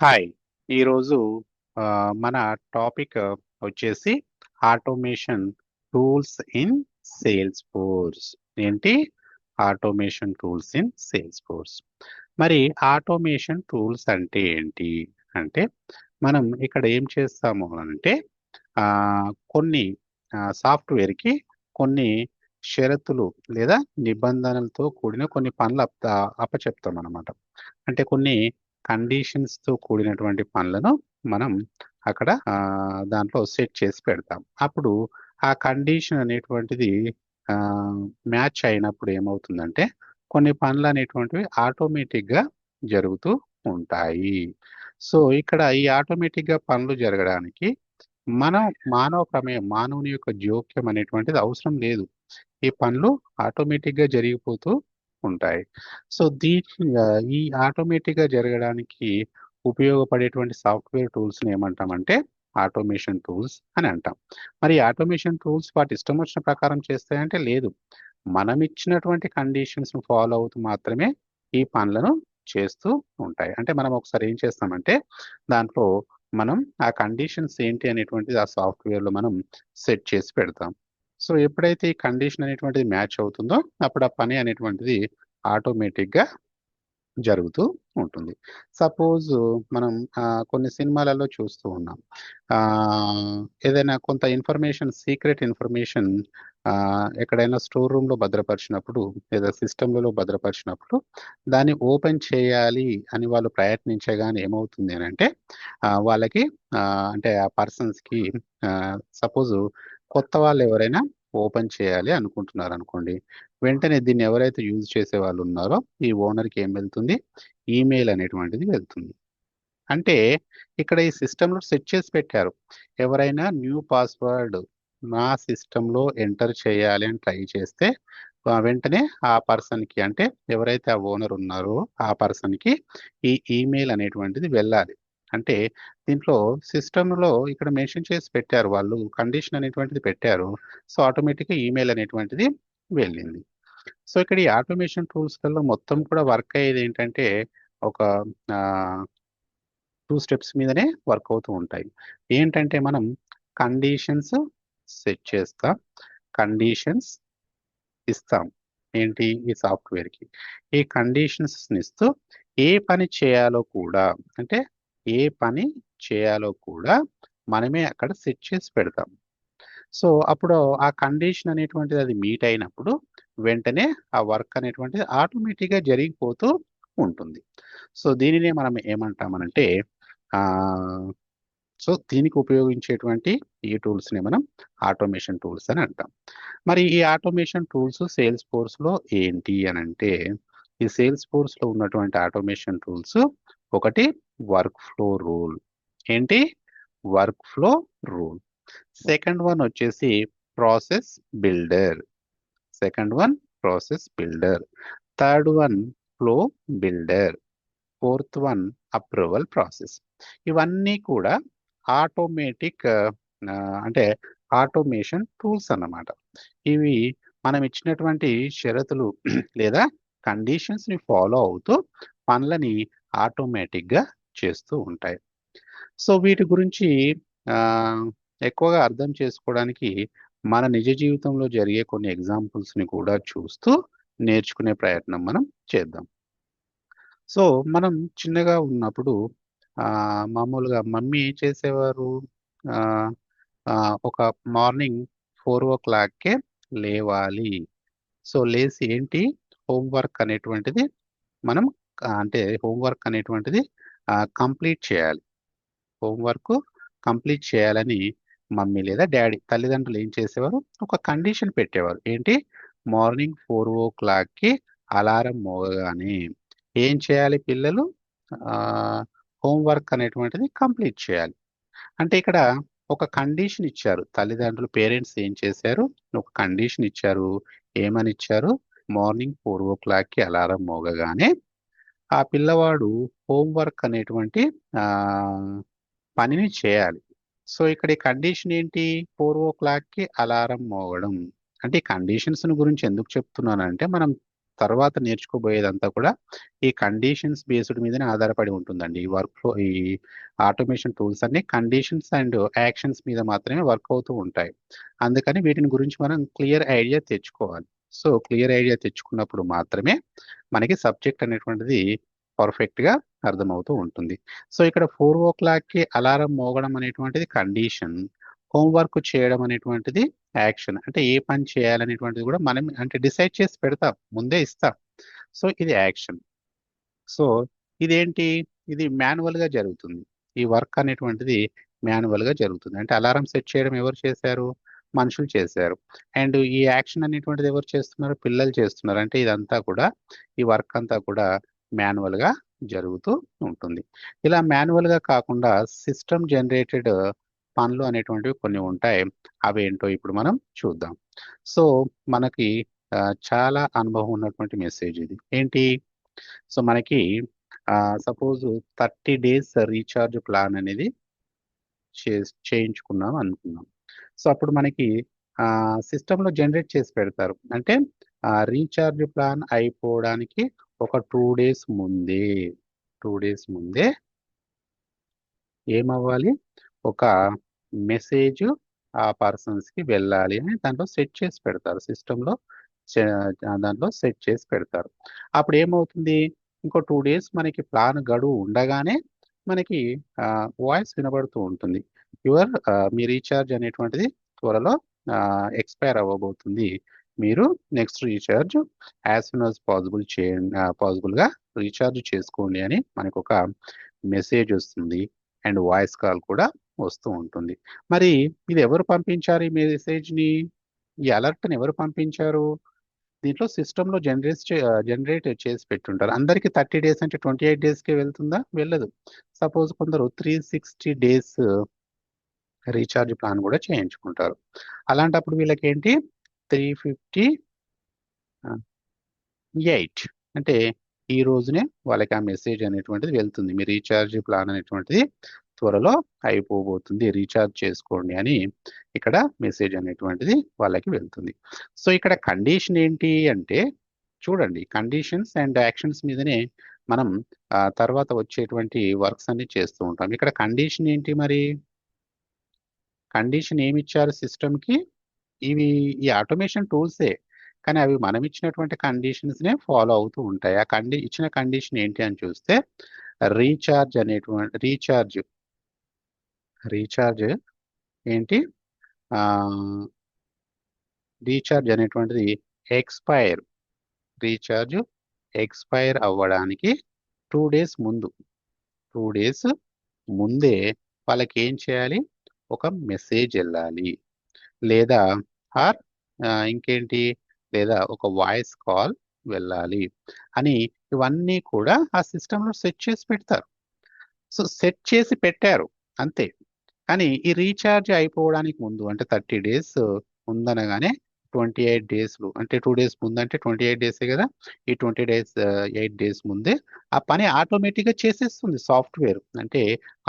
Hi! ఈరోజు మన topic వచ్చేసి automation tools in Salesforce. ఏంటి? Automation tools in Salesforce. మరి ఆటోమేషన్ టూల్స్ అంటే ఏంటి? అంటే మనం ఇక్కడ ఏం చేస్తాము అనంటే కొన్ని సాఫ్ట్‌వేర్‌కి కొన్ని షరతులు లేదా నిబంధనలతో కూడిన కొన్ని పనులు అప్పచెప్తామనమాట. అంటే కొన్ని కండిషన్స్‌తో కూడినటువంటి పనులను మనం అక్కడ దాంట్లో సెట్ చేసి పెడతాం. అప్పుడు ఆ కండిషన్ అనేటువంటిది ఆహ్, మ్యాచ్ అయినప్పుడు ఏమవుతుందంటే, కొన్ని పనులనేటువంటివి ఆటోమేటిక్‌గా జరుగుతూ ఉంటాయి. సో, ఇక్కడ ఈ ఆటోమేటిక్‌గా పనులు జరగడానికి మనం మానవ ప్రమేయం, మానవుని యొక్క జోక్యం అనేటువంటిది అవసరం లేదు. ఈ పనులు ఆటోమేటిక్‌గా జరిగిపోతూ ఉంటాయి. సో, ఈ ఆటోమేటిక్‌గా జరగడానికి ఉపయోగపడేటువంటి సాఫ్ట్‌వేర్ టూల్స్‌ని ఏమంటామంటే ఆటోమేషన్ టూల్స్ అని అంటాం. మరి ఆటోమేషన్ టూల్స్ వాటి ఇష్టం వచ్చిన ప్రకారం చేస్తాయంటే లేదు. మనం ఇచ్చినటువంటి కండిషన్స్‌ని ఫాలో అవుతూ మాత్రమే ఈ పనులను చేస్తూ ఉంటాయి. అంటే మనం ఒకసారి ఏం చేస్తామంటే దాంట్లో మనం ఆ కండిషన్స్ ఏంటి అనేటువంటిది ఆ సాఫ్ట్‌వేర్‌లో మనం సెట్ చేసి పెడతాం. సో, ఎప్పుడైతే ఈ కండిషన్ అనేటువంటిది మ్యాచ్ అవుతుందో అప్పుడు ఆ పని అనేటువంటిది ఆటోమేటిక్‌గా జరుగుతూ ఉంటుంది. సపోజ్ మనం కొన్ని సినిమాలలో చూస్తూ ఉన్నాం. ఆహ్, ఏదైనా కొంత సీక్రెట్ ఇన్ఫర్మేషన్ ఎక్కడైనా స్టోర్ రూమ్‌లో భద్రపరిచినప్పుడు లేదా సిస్టమ్‌లలో భద్రపరిచినప్పుడు దాన్ని ఓపెన్ చేయాలి అని వాళ్ళు ప్రయత్నించగానే ఏమవుతుంది అనంటే వాళ్ళకి అంటే ఆ పర్సన్స్‌కి సపోజు కొత్త వాళ్ళెవరైనా ఓపెన్ చేయాలి అనుకుంటున్నారనుకోండి. వెంటనే దీన్ని ఎవరైతే యూజ్ చేసేవాళ్ళున్నారో ఈ ఓనర్‌కి ఏం వెళ్తుంది? ఈమెయిల్ అనేటువంటిది వెళ్తుంది. అంటే ఇక్కడ ఈ సిస్టమ్‌లో సెట్ చేసి పెట్టారు. ఎవరైనా న్యూ పాస్వర్డ్ నా సిస్టమ్‌లో ఎంటర్ చేయాలి అని ట్రై చేస్తే వెంటనే ఆ పర్సన్‌కి అంటే ఎవరైతే ఆ ఓనర్ ఉన్నారో ఆ పర్సన్‌కి ఈ ఈమెయిల్ అనేటువంటిది వెళ్ళాలి. అంటే దీంట్లో సిస్టమ్‌లో ఇక్కడ మెన్షన్ చేసి పెట్టారు. వాళ్ళు కండిషన్ అనేటువంటిది పెట్టారు. సో, ఆటోమేటిక్‌గా ఈమెయిల్ అనేటువంటిది వెళ్ళింది. సో, ఇక్కడ ఈ ఆటోమేషన్ టూల్స్‌లలో మొత్తం కూడా వర్క్ అయ్యేదేంటంటే ఒక ఆహ్, 2 స్టెప్స్ మీదనే వర్క్ అవుతూ ఉంటాయి. ఏంటంటే మనం కండీషన్స్ సెట్ చేస్తాం. కండీషన్స్ ఇస్తాం. ఏంటి? ఈ సాఫ్ట్‌వేర్‌కి. ఈ కండీషన్స్‌నిస్తూ ఏ పని చేయాలో కూడా అంటే ఏ పని చేయాలో కూడా మనమే అక్కడ సెట్ చేసి పెడతాం. సో, అప్పుడు ఆ కండిషన్ అనేటువంటిది అది మీట్ అయినప్పుడు వెంటనే ఆ వర్క్ అనేటువంటిది ఆటోమేటిక్‌గా జరిగిపోతూ ఉంటుంది. సో, దీనినే మనం ఏమంటామనంటే ఆహ్, దీనికి ఉపయోగించేటువంటి ఈ టూల్స్‌ని మనం ఆటోమేషన్ టూల్స్ అని అంటాం. మరి ఈ ఆటోమేషన్ టూల్స్ సేల్స్ ఫోర్స్‌లో ఏంటి అనంటే, ఈ సేల్స్ ఫోర్స్‌లో ఉన్నటువంటి ఆటోమేషన్ టూల్స్ ఒకటి వర్క్ ఫ్లో రూల్. ఏంటి? Workflow rule. Second one వచ్చేసి process builder. Second one process builder. Third one flow builder. Fourth one approval process. ఇవన్నీ కూడా ఆటోమేటిక్ అంటే ఆటోమేషన్ టూల్స్ అన్నమాట. ఇవి మనం ఇచ్చినటువంటి షరతులు లేదా కండిషన్స్‌ని ఫాలో అవుతూ పనులని ఆటోమేటిక్‌గా చేస్తూ ఉంటాయి. సో, వీటి గురించి ఆహ్, ఎక్కువగా అర్థం చేసుకోవడానికి మన నిజ జీవితంలో జరిగే కొన్ని ఎగ్జాంపుల్స్‌ని కూడా చూస్తూ నేర్చుకునే ప్రయత్నం మనం చేద్దాం. సో, మనం చిన్నగా ఉన్నప్పుడు మామూలుగా మమ్మీ ఏం చేసేవారు? ఆహ్, ఒక మార్నింగ్ 4:00కే లేవాలి. సో, లేసి ఏంటి హోమ్ వర్క్ అనేటువంటిది మనం అంటే హోమ్ వర్క్ అనేటువంటిది కంప్లీట్ చేయాలి. హోమ్ వర్క్ కంప్లీట్ చేయాలని మమ్మీ లేదా డ్యాడీ తల్లిదండ్రులు ఏం చేసేవారు? ఒక కండిషన్ పెట్టేవారు. ఏంటి? మార్నింగ్ 4:00కి అలారం మోగగానే ఏం చేయాలి పిల్లలు? ఆహ్, హోమ్ వర్క్ అనేటువంటిది కంప్లీట్ చేయాలి. అంటే ఇక్కడ ఒక కండిషన్ ఇచ్చారు. తల్లిదండ్రులు పేరెంట్స్ ఏం చేశారు? ఒక కండిషన్ ఇచ్చారు. ఏమని ఇచ్చారు? మార్నింగ్ 4:00కి అలారం మోగగానే ఆ పిల్లవాడు హోమ్ వర్క్ అనేటువంటి ఆహ్, పనిని చేయాలి. సో, ఇక్కడ ఈ కండిషన్ ఏంటి? 4:00కి అలారం మోగడం. అంటే ఈ కండిషన్స్‌ని గురించి ఎందుకు చెప్తున్నానంటే, మనం తర్వాత నేర్చుకోబోయేదంతా కూడా ఈ కండిషన్స్ బేస్డ్ మీదనే ఆధారపడి ఉంటుందండి. ఈ వర్క్ ఫ్లో, ఈ ఆటోమేషన్ టూల్స్ అన్ని కండిషన్స్ అండ్ యాక్షన్స్ మీద మాత్రమే వర్క్ అవుతూ ఉంటాయి. అందుకని వీటిని గురించి మనం క్లియర్ ఐడియా తెచ్చుకోవాలి. సో క్లియర్ ఐడియా తెచ్చుకున్నప్పుడు మాత్రమే మనకి సబ్జెక్ట్ అనేటువంటిది పర్ఫెక్ట్ గా అర్థమవుతూ ఉంటుంది. సో ఇక్కడ 4 o'clockకి అలారం మోగడం అనేటువంటిది కండిషన్, హోంవర్క్ చేయడం అనేటువంటిది యాక్షన్. అంటే ఏ పని చేయాలనేటువంటిది కూడా మనం అంటే డిసైడ్ చేసి పెడతాం, ముందే ఇస్తాం. సో ఇది యాక్షన్. సో ఇదేంటి, ఇది మాన్యువల్ గా జరుగుతుంది. ఈ వర్క్ అనేటువంటిది మాన్యువల్ గా జరుగుతుంది. అంటే అలారం సెట్ చేయడం ఎవరు చేశారు? మనుషులు చేశారు. అండ్ ఈ యాక్షన్ అనేటువంటిది ఎవరు చేస్తున్నారు? పిల్లలు చేస్తున్నారు. అంటే ఇదంతా కూడా, ఈ వర్క్ అంతా కూడా మాన్యువల్ గా జరుగుతూ ఉంటుంది. ఇలా మాన్యువల్ గా కాకుండా సిస్టమ్ జనరేటెడ్ పనులు అనేటువంటివి కొన్ని ఉంటాయి. అవి ఏంటో ఇప్పుడు మనం చూద్దాం. సో మనకి చాలా అనుభవం ఉన్నటువంటి మెసేజ్ ఇది. ఏంటి? సో మనకి సపోజ్ 30 days రీఛార్జ్ ప్లాన్ అనేది చేయించుకున్నాం అనుకున్నాం. సో అప్పుడు మనకి సిస్టంలో జనరేట్ చేసి పెడతారు. అంటే రీఛార్జ్ ప్లాన్ అయిపోవడానికి ఒక 2 days ముందే, 2 days ముందే ఏమవ్వాలి, ఒక మెసేజ్ ఆ పర్సన్స్ కి వెళ్ళాలి అని దాంట్లో సెట్ చేసి పెడతారు. సిస్టంలో దాంట్లో సెట్ చేసి పెడతారు. అప్పుడు ఏమవుతుంది, ఇంకో 2 days మనకి ప్లాన్ గడువు ఉండగానే మనకి వాయిస్ వినబడుతూ ఉంటుంది. మీ రీఛార్జ్ అనేటువంటిది త్వరలో ఎక్స్పైర్ అవ్వబోతుంది. మీరు next recharge as soon as possible చేయండి, పాసిబుల్గా రీఛార్జ్ చేసుకోండి అని మనకు ఒక మెసేజ్ వస్తుంది. అండ్ వాయిస్ కాల్ కూడా వస్తూ ఉంటుంది. మరి ఇది ఎవరు పంపించారు ఈ మెసేజ్ని? ఈ అలర్ట్ని ఎవరు పంపించారు? దీంట్లో సిస్టంలో జనరేట్ చేసి పెట్టుంటారు. అందరికి 30 days అంటే 28 daysకే వెళ్తుందా? వెళ్ళదు. సపోజ్ కొందరు 360 days రీఛార్జ్ ప్లాన్ కూడా చేయించుకుంటారు. అలాంటప్పుడు వీళ్ళకి ఏంటి, 358 అంటే ఈ రోజునే వాళ్ళకి ఆ మెసేజ్ అనేటువంటిది వెళ్తుంది. మీ రీఛార్జ్ ప్లాన్ అనేటువంటిది త్వరలో అయిపోబోతుంది, రీఛార్జ్ చేసుకోండి అని ఇక్కడ మెసేజ్ అనేటువంటిది వాళ్ళకి వెళ్తుంది. సో ఇక్కడ కండిషన్ ఏంటి అంటే, చూడండి, కండిషన్స్ అండ్ యాక్షన్స్ మీదనే మనం తర్వాత వచ్చేటువంటి వర్క్స్ అన్ని చేస్తూ ఉంటాం. ఇక్కడ కండిషన్ ఏంటి మరి? కండిషన్ ఏమి ఇచ్చారు సిస్టమ్కి? ఇవి ఈ ఆటోమేషన్ టూల్సే, కానీ అవి మనం ఇచ్చినటువంటి కండిషన్స్నే ఫాలో అవుతూ ఉంటాయి. ఆ ఇచ్చిన కండిషన్ ఏంటి అని చూస్తే రీఛార్జ్ అనేటువంటి రీఛార్జ్ ఏంటి, రీఛార్జ్ అనేటువంటిది ఎక్స్పైర్, రీఛార్జ్ ఎక్స్పైర్ అవ్వడానికి 2 days ముందు, 2 days ముందే వాళ్ళకి ఏం చేయాలి, ఒక మెసేజ్ వెళ్ళాలి, లేదా ఆర్ ఇంకేంటి, లేదా ఒక వాయిస్ కాల్ వెళ్ళాలి అని ఇవన్నీ కూడా ఆ సిస్టంలో సెట్ చేసి పెడతారు. సో సెట్ చేసి పెట్టారు అంతే. కానీ ఈ రీఛార్జ్ అయిపోవడానికి ముందు అంటే 30 days ఉందనగానే 28 days అంటే 2 days ముందు అంటే 28 days కదా, ఈ 8 days ముందే ఆ పని ఆటోమేటిక్గా చేసేస్తుంది సాఫ్ట్వేర్. అంటే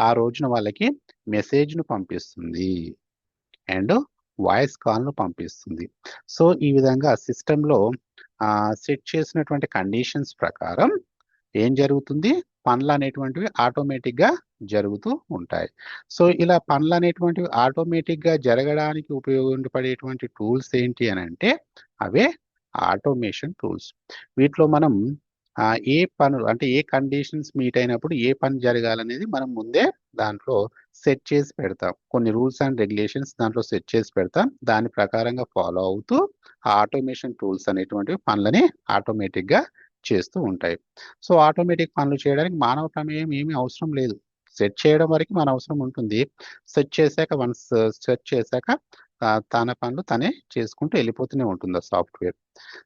ఆ రోజున వాళ్ళకి మెసేజ్ను పంపిస్తుంది అండ్ వాయిస్ కాల్ను పంపిస్తుంది. సో ఈ విధంగా సిస్టంలో సెట్ చేసినటువంటి కండిషన్స్ ప్రకారం ఏం జరుగుతుంది, పనులు అనేటువంటివి ఆటోమేటిక్గా జరుగుతూ ఉంటాయి. సో ఇలా పనులు అనేటువంటివి ఆటోమేటిక్గా జరగడానికి ఉపయోగపడేటువంటి టూల్స్ ఏంటి అని అంటే అవే ఆటోమేషన్ టూల్స్. వీటిలో మనం ఏ పనులు అంటే ఏ కండిషన్స్ మీట్ అయినప్పుడు ఏ పని జరగాలనేది మనం ముందే దాంట్లో సెట్ చేసి పెడతాం. కొన్ని రూల్స్ అండ్ రెగ్యులేషన్స్ దాంట్లో సెట్ చేసి పెడతాం. దాని ప్రకారంగా ఫాలో అవుతూ ఆ ఆటోమేషన్ టూల్స్ అనేటువంటివి పనులని ఆటోమేటిక్గా చేస్తూ ఉంటాయి. సో ఆటోమేటిక్ పనులు చేయడానికి మానవ ప్రమేయం ఏమీ అవసరం లేదు. సెట్ చేయడం వరకు మన అవసరం ఉంటుంది. సెట్ చేశాక వన్స్ సెట్ చేశాక తన పనులు తనే చేసుకుంటూ వెళ్ళిపోతూనే ఉంటుంది ఆ సాఫ్ట్వేర్.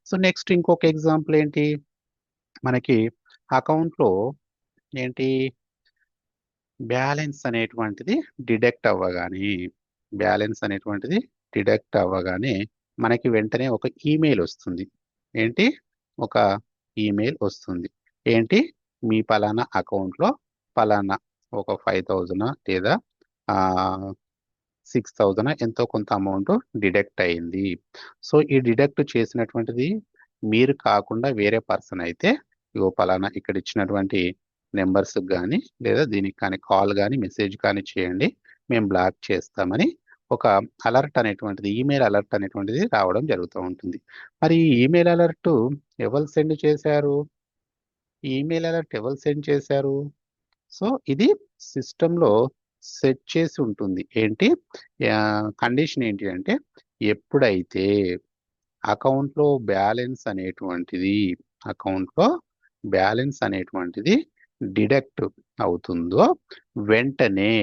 సో నెక్స్ట్ ఇంకొక ఎగ్జాంపుల్ ఏంటి, మనకి అకౌంట్లో ఏంటి, బ్యాలెన్స్ అనేటువంటిది డిడక్ట్ అవ్వగానే, బ్యాలెన్స్ అనేటువంటిది డిడక్ట్ అవ్వగానే మనకి వెంటనే ఒక ఈమెయిల్ వస్తుంది. ఏంటి, ఒక ఈమెయిల్ వస్తుంది. ఏంటి, మీ పలానా అకౌంట్లో పలానా ఒక 5,000 లేదా 6,000 ఎంతో కొంత అమౌంట్ డిడక్ట్ అయింది. సో ఈ డిడక్ట్ చేసినటువంటిది మీరు కాకుండా వేరే పర్సన్ అయితే ఇగో పలానా ఇక్కడ ఇచ్చినటువంటి నెంబర్స్ కానీ లేదా దీనికి కానీ కాల్ కానీ మెసేజ్ కానీ చేయండి, మేము బ్లాక్ చేస్తామని ఒక అలర్ట్ అనేటువంటిది, ఈమెయిల్ అలర్ట్ అనేటువంటిది రావడం జరుగుతూ ఉంటుంది. మరి ఈ ఈమెయిల్ అలర్ట్ ఎవరు సెండ్ చేశారు? ఈ ఈమెయిల్ అలర్ట్ ఎవరు సెండ్ చేశారు? సో ఇది సిస్టంలో సెట్ చేసి ఉంటుంది. ఏంటి కండిషన్ ఏంటి అంటే, ఎప్పుడైతే అకౌంట్లో బ్యాలెన్స్ అనేటువంటిది అకౌంట్లో బ్యాలెన్స్ అనేటువంటిది డిడక్ట్ అవుతుందో వెంటనే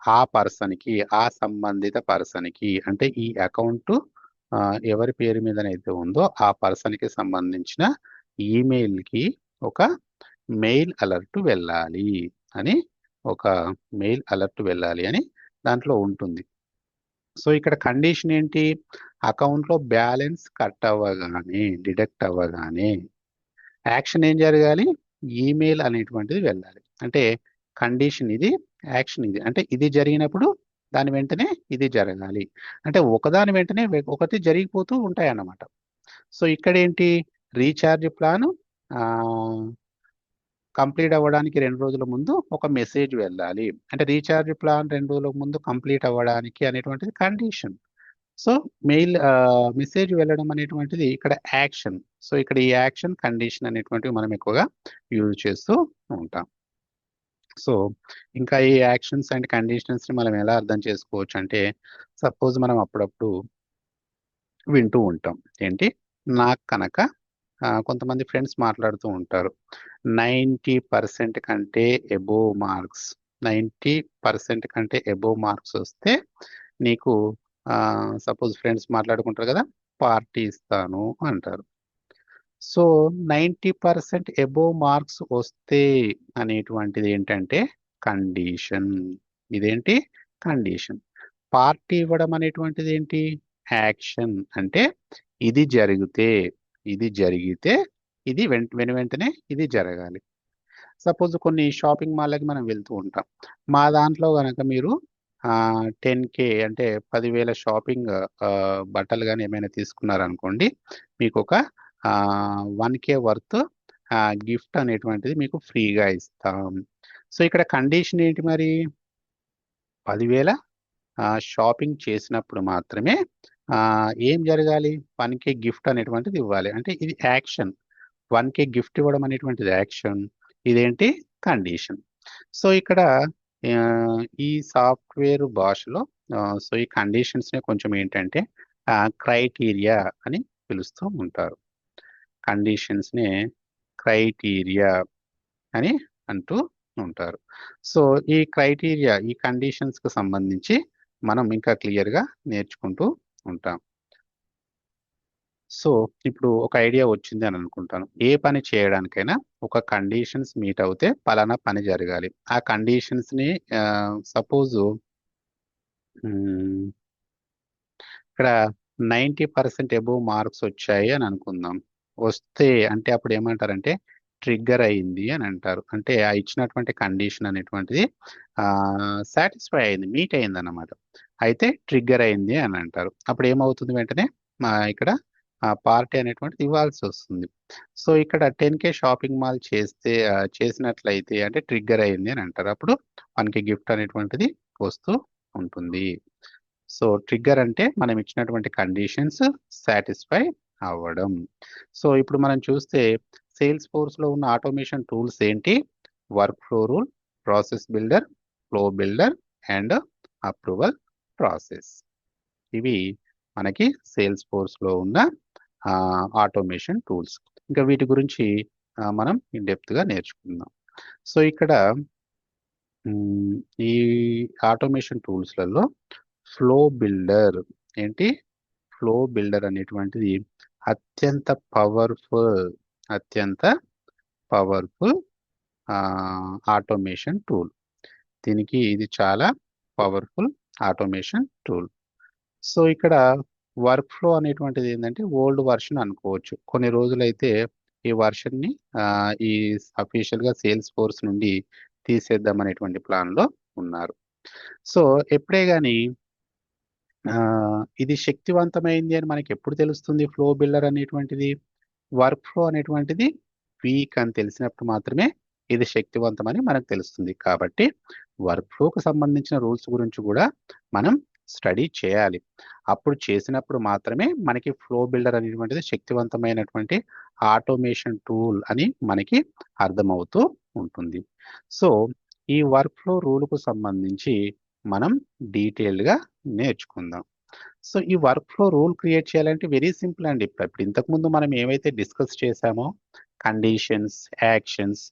ఆ పర్సన్కి, ఆ సంబంధిత పర్సన్కి, అంటే ఈ అకౌంట్ ఎవరి పేరు మీదనైతే ఉందో ఆ పర్సన్కి సంబంధించిన ఈమెయిల్కి ఒక మెయిల్ అలర్ట్ వెళ్ళాలి అని, ఒక మెయిల్ అలర్ట్ వెళ్ళాలి అని దాంట్లో ఉంటుంది. సో ఇక్కడ కండిషన్ ఏంటి? అకౌంట్లో బ్యాలెన్స్ కట్ అవ్వగానే, డిడక్ట్ అవ్వగానే యాక్షన్ ఏం జరగాలి? ఈమెయిల్ అనేటువంటిది వెళ్ళాలి. అంటే కండిషన్ ఇది, యాక్షన్ ఇది. అంటే ఇది జరిగినప్పుడు దాని వెంటనే ఇది జరగాలి. అంటే ఒకదాని వెంటనే ఒకటి జరిగిపోతూ ఉంటాయి అన్నమాట. సో ఇక్కడ ఏంటి? రీఛార్జ్ ప్లాన్ కంప్లీట్ అవ్వడానికి 2 రోజుల ముందు ఒక మెసేజ్ వెళ్ళాలి. అంటే రీఛార్జ్ ప్లాన్ 2 రోజుల ముందు కంప్లీట్ అవ్వడానికి అనేటువంటిది కండిషన్. సో మెయిల్ మెసేజ్ వెళ్ళడం అనేటువంటిది ఇక్కడ యాక్షన్. సో ఇక్కడ ఈ యాక్షన్, కండిషన్ అనేటువంటివి మనం ఎక్కువగా యూజ్ చేస్తూ ఉంటాం. సో ఇంకా ఈ యాక్షన్స్ అండ్ కండిషన్స్ని మనం ఎలా అర్థం చేసుకోవచ్చు అంటే, సపోజ్ మనం అప్పుడప్పుడు వింటూ ఉంటాం. ఏంటి? నాకు కనుక కొంతమంది ఫ్రెండ్స్ మాట్లాడుతూ ఉంటారు. 90% కంటే ఎబోవ్ మార్క్స్ 90% కంటే ఎబోవ్ మార్క్స్ వస్తే నీకు సపోజ్ ఫ్రెండ్స్ మాట్లాడుకుంటారు కదా, పార్టీ ఇస్తాను అంటారు. సో 90% ఎబోవ్ మార్క్స్ వస్తే అనేటువంటిది ఏంటంటే కండిషన్. ఇదేంటి? కండిషన్. పార్టీ ఇవ్వడం అనేటువంటిది ఏంటి? యాక్షన్. అంటే ఇది జరిగితే, ఇది జరిగితే ఇది వెంటనే ఇది జరగాలి. సపోజ్ కొన్ని షాపింగ్ మాల్‌లకి మనం వెళ్తూ ఉంటాం. మా దాంట్లో గనక మీరు 10K అంటే 10,000 షాపింగ్ బట్టలు గాని ఏమైనా తీసుకున్నారనుకోండి, మీకొక 1K వర్త్ గిఫ్ట్ అనేటువంటిది మీకు ఫ్రీగా ఇస్తాం. సో ఇక్కడ కండిషన్ ఏంటి మరి? 10,000 షాపింగ్ చేసినప్పుడు మాత్రమే ఏం జరగాలి? 1K గిఫ్ట్ అనేటువంటిది ఇవ్వాలి. అంటే ఇది యాక్షన్. 1K గిఫ్ట్ ఇవ్వడం అనేటువంటిది యాక్షన్. ఇదేంటి? కండిషన్. సో ఇక్కడ ఈ సాఫ్ట్‌వేర్ భాషలో సో ఈ కండిషన్స్‌ని కొంచెం ఏంటంటే క్రైటీరియా అని పిలుస్తూ ఉంటారు. కండిషన్స్‌ని క్రైటీరియా అని అంటూ ఉంటారు. సో ఈ క్రైటీరియా, ఈ కండిషన్స్‌కి సంబంధించి మనం ఇంకా క్లియర్‌గా నేర్చుకుంటూ ఉంటాం. సో ఇప్పుడు ఒక ఐడియా వచ్చింది అని అనుకుంటాను. ఏ పని చేయడానికైనా ఒక కండిషన్స్ మీట్ అవుతే పలానా పని జరగాలి. ఆ కండిషన్స్‌ని సపోజు ఇక్కడ 90% ఎబోవ్ మార్క్స్ వచ్చాయి అని అనుకుందాం. వస్తే అంటే అప్పుడు ఏమంటారంటే ట్రిగ్గర్ అయింది అని అంటారు. అంటే ఆ ఇచ్చినటువంటి కండిషన్ అనేటువంటిది సాటిస్ఫై అయింది, మీట్ అయిందన్నమాట. అయితే ట్రిగ్గర్ అయింది అని అంటారు. అప్పుడు ఏమవుతుంది? వెంటనే ఇక్కడ పార్టీ అనేటువంటిది ఇవ్వాల్సి వస్తుంది. సో ఇక్కడ 10K షాపింగ్ మాల్ చేసినట్లయితే అంటే ట్రిగ్గర్ అయింది అని అంటారు. అప్పుడు 1K గిఫ్ట్ అనేటువంటిది వస్తూ ఉంటుంది. సో ట్రిగ్గర్ అంటే మనం ఇచ్చినటువంటి కండిషన్స్ సాటిస్ఫై అవ్వడం. సో ఇప్పుడు మనం చూస్తే సేల్స్ ఫోర్స్లో ఉన్న ఆటోమేషన్ టూల్స్ ఏంటి? Workflow rule, process builder, flow builder and approval process. ఇవి మనకి సేల్స్ ఫోర్స్లో ఉన్న ఆటోమేషన్ టూల్స్. ఇంకా వీటి గురించి మనం ఇన్ డెప్త్గా నేర్చుకుందాం. సో ఇక్కడ ఈ ఆటోమేషన్ టూల్స్లలో ఫ్లో బిల్డర్ ఏంటి? ఫ్లో బిల్డర్ అనేటువంటిది అత్యంత పవర్ఫుల్, అత్యంత పవర్ఫుల్ ఆటోమేషన్ టూల్. దీనికి ఇది చాలా పవర్ఫుల్ ఆటోమేషన్ టూల్. సో ఇక్కడ వర్క్ ఫ్లో అనేటువంటిది ఏంటంటే ఓల్డ్ వర్షన్ అనుకోవచ్చు. కొన్ని రోజులైతే ఈ వర్షన్ని ఈ అఫీషియల్గా సేల్స్ ఫోర్స్ నుండి తీసేద్దాం అనేటువంటి ప్లాన్లో ఉన్నారు. సో ఎప్పుడే కానీ ఇది శక్తివంతమైంది అని మనకి ఎప్పుడు తెలుస్తుంది ఫ్లో బిల్డర్ అనేటువంటిది? వర్క్ ఫ్లో అనేటువంటిది వీక్ అని తెలిసినప్పుడు మాత్రమే ఇది శక్తివంతమని మనకు తెలుస్తుంది. కాబట్టి వర్క్ ఫ్లోకు సంబంధించిన రూల్స్ గురించి కూడా మనం స్టడీ చేయాలి. అప్పుడు చేసినప్పుడు మాత్రమే మనకి ఫ్లో బిల్డర్ అనేటువంటిది శక్తివంతమైనటువంటి ఆటోమేషన్ టూల్ అని మనకి అర్థమవుతూ ఉంటుంది. సో ఈ వర్క్ ఫ్లో రూల్కు సంబంధించి మనం డీటెయిల్డ్గా నేర్చుకుందాం. సో ఈ వర్క్ ఫ్లో రూల్ క్రియేట్ చేయాలంటే వెరీ సింపుల్ అండి. ఇప్పుడు ఇంతకుముందు మనం ఏవైతే డిస్కస్ చేశామో కండిషన్స్, యాక్షన్స్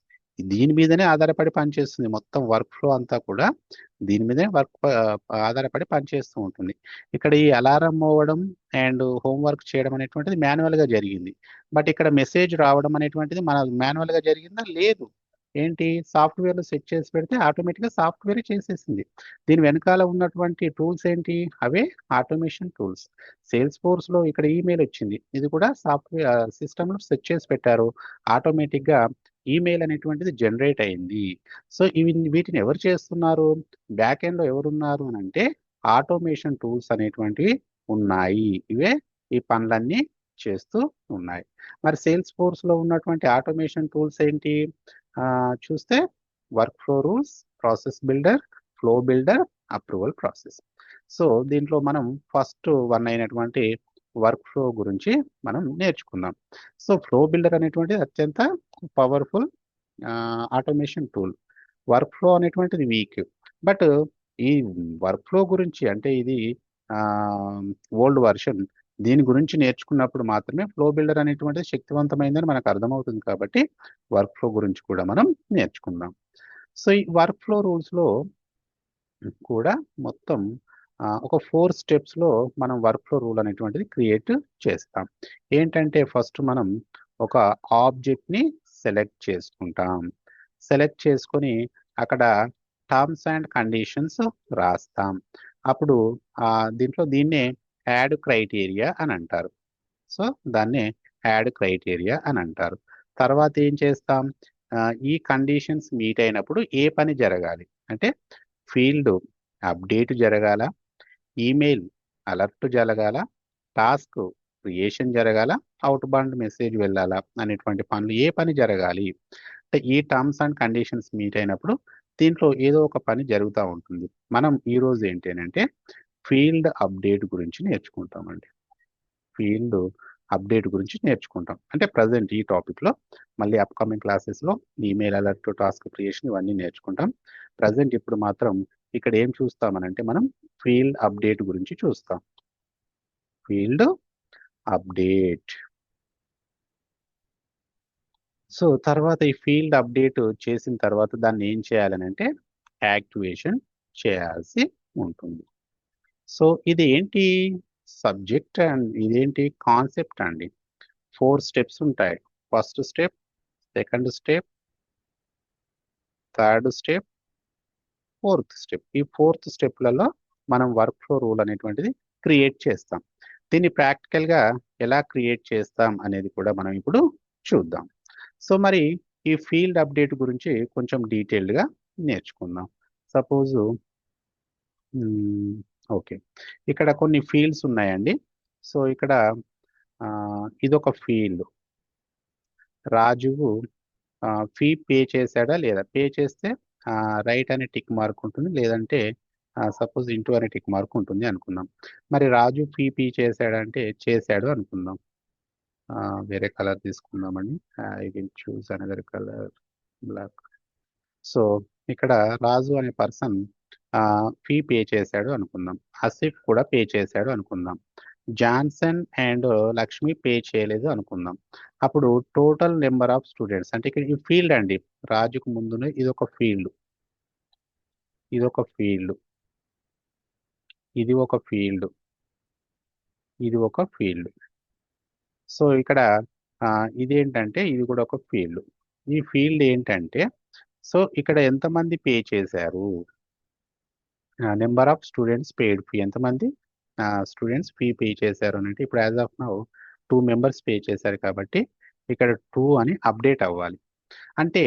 దీని మీదనే ఆధారపడి పనిచేస్తుంది. మొత్తం వర్క్ ఫ్లో అంతా కూడా దీని మీదనే ఆధారపడి పనిచేస్తూ ఉంటుంది. ఇక్కడ ఈ అలారం మోగడం అండ్ హోంవర్క్ చేయడం అనేటువంటిది మాన్యువల్గా జరిగింది. బట్ ఇక్కడ మెసేజ్ రావడం అనేటువంటిది మన మాన్యువల్గా జరిగిందా? లేదు. ఏంటి సాఫ్ట్వేర్లో సెట్ చేసి పెడితే ఆటోమేటిక్గా సాఫ్ట్వేర్ చేసేసింది. దీని వెనకాల ఉన్నటువంటి టూల్స్ ఏంటి? అవే ఆటోమేషన్ టూల్స్. సేల్స్ ఫోర్స్లో ఇక్కడ ఈమెయిల్ వచ్చింది. ఇది కూడా సాఫ్ట్వేర్ సిస్టంలో సెట్ చేసి పెట్టారు. ఆటోమేటిక్గా ఈమెయిల్ అనేటువంటిది జనరేట్ అయింది. సో వీటిని ఎవరు చేస్తున్నారు? బ్యాక్ ఎండ్లో ఎవరున్నారు అని అంటే ఆటోమేషన్ టూల్స్ అనేటువంటివి ఉన్నాయి. ఇవే ఈ పనులన్నీ చేస్తూ ఉన్నాయి. మరి సేల్స్ ఫోర్స్లో ఉన్నటువంటి ఆటోమేషన్ టూల్స్ ఏంటి? చూస్తే work flow rules, process builder, flow builder, approval process. So దీంట్లో మనం ఫస్ట్ వన్ అయినటువంటి వర్క్ ఫ్లో గురించి మనం నేర్చుకుందాం. సో ఫ్లో బిల్డర్ అనేటువంటిది అత్యంత powerful automation tool. Work flow అనేటువంటిది వీక్. బట్ ఈ వర్క్ ఫ్లో గురించి అంటే ఇది ఓల్డ్ వర్షన్. దీని గురించి నేర్చుకున్నప్పుడు మాత్రమే ఫ్లో బిల్డర్ అనేటువంటిది శక్తివంతమైందని మనకు అర్థమవుతుంది. కాబట్టి వర్క్ ఫ్లో గురించి కూడా మనం నేర్చుకుందాం. సో ఈ వర్క్ ఫ్లో రూల్స్లో కూడా మొత్తం ఒక 4 స్టెప్స్లో మనం వర్క్ ఫ్లో రూల్ అనేటువంటిది క్రియేట్ చేస్తాం. ఏంటంటే ఫస్ట్ మనం ఒక ఆబ్జెక్ట్ని సెలెక్ట్ చేసుకుంటాం. సెలెక్ట్ చేసుకొని అక్కడ టర్మ్స్ అండ్ కండిషన్స్ రాస్తాం. అప్పుడు దీన్నే యాడ్ క్రైటీరియా అని అంటారు. సో దాన్నే యాడ్ క్రైటీరియా అని అంటారు. తర్వాత ఏం చేస్తాం? ఈ కండిషన్స్ మీట్ అయినప్పుడు ఏ పని జరగాలి అంటే ఫీల్డ్ అప్డేట్ జరగాల, ఈమెయిల్ అలర్ట్ జరగాల, టాస్క్ క్రియేషన్ జరగాల, అవుట్ బౌండ్ మెసేజ్ వెళ్ళాలా అనేటువంటి పనులు ఏ పని జరగాలి అంటే ఈ టర్మ్స్ అండ్ కండిషన్స్ మీట్ అయినప్పుడు దీంట్లో ఏదో ఒక పని జరుగుతూ ఉంటుంది. మనం ఈరోజు ఏంటి అంటే ఫీల్డ్ అప్డేట్ గురించి నేర్చుకుంటామండి. ఫీల్డ్ అప్డేట్ గురించి నేర్చుకుంటాం. అంటే ప్రజెంట్ ఈ టాపిక్లో మళ్ళీ అప్కమింగ్ క్లాసెస్లో ఈమెయిల్ అలర్ట్, టాస్క్ క్రియేషన్ ఇవన్నీ నేర్చుకుంటాం. ప్రజెంట్ ఇప్పుడు మాత్రం ఇక్కడ ఏం చూస్తామనంటే మనం ఫీల్డ్ అప్డేట్ గురించి చూస్తాం. Field update. సో తర్వాత ఈ ఫీల్డ్ అప్డేట్ చేసిన తర్వాత దాన్ని ఏం చేయాలనంటే యాక్టివేషన్ చేయాల్సి ఉంటుంది. సో ఇది ఏంటి? సబ్జెక్ట్ అండ్ ఇదేంటి? కాన్సెప్ట్ అండి. 4 స్టెప్స్ ఉంటాయి. First step, second step, third step, fourth step. ఈ 4th స్టెప్లలో మనం వర్క్ ఫ్లో రూల్ అనేటువంటిది క్రియేట్ చేస్తాం. దీన్ని ప్రాక్టికల్గా ఎలా క్రియేట్ చేస్తాం అనేది కూడా మనం ఇప్పుడు చూద్దాం. సో మరి ఈ ఫీల్డ్ అప్డేట్ గురించి కొంచెం డీటెయిల్డ్గా నేర్చుకుందాం. సపోజు ఓకే, ఇక్కడ కొన్ని ఫీల్డ్స్ ఉన్నాయండి. సో ఇక్కడ ఇదొక ఫీల్డ్. రాజు ఫీ పే చేశాడా లేదా? పే చేస్తే రైట్ అనే టిక్ మార్క్ ఉంటుంది, లేదంటే సపోజ్ ఇంటూ అనే టిక్ మార్క్ ఉంటుంది అనుకుందాం. మరి రాజు ఫీ పే చేశాడంటే చేశాడు అనుకుందాం. వేరే కలర్ తీసుకుందామండి. I will choose another colour, black. So ఇక్కడ రాజు అనే పర్సన్ ఫీ పే చేశాడు అనుకుందాం. ఆసిఫ్ కూడా పే చేశాడు అనుకుందాం. జాన్సన్ అండ్ లక్ష్మి పే చేయలేదు అనుకుందాం. అప్పుడు టోటల్ నెంబర్ ఆఫ్ స్టూడెంట్స్ అంటే ఇక్కడ ఈ ఫీల్డ్ అండి. రాజుకు ముందునే ఇదొక ఫీల్డ్, ఇదొక ఫీల్డ్, ఇది ఒక ఫీల్డ్, ఇది ఒక ఫీల్డ్. సో ఇక్కడ ఇదేంటంటే ఇది కూడా ఒక ఫీల్డ్. ఈ ఫీల్డ్ ఏంటంటే సో ఇక్కడ ఎంతమంది పే చేశారు? Number of students paid fee. ఎంతమంది స్టూడెంట్స్ ఫీ పే చేశారు అంటే ఇప్పుడు as of now 2 members pay చేశారు కాబట్టి ఇక్కడ 2 అని అప్డేట్ అవ్వాలి. అంటే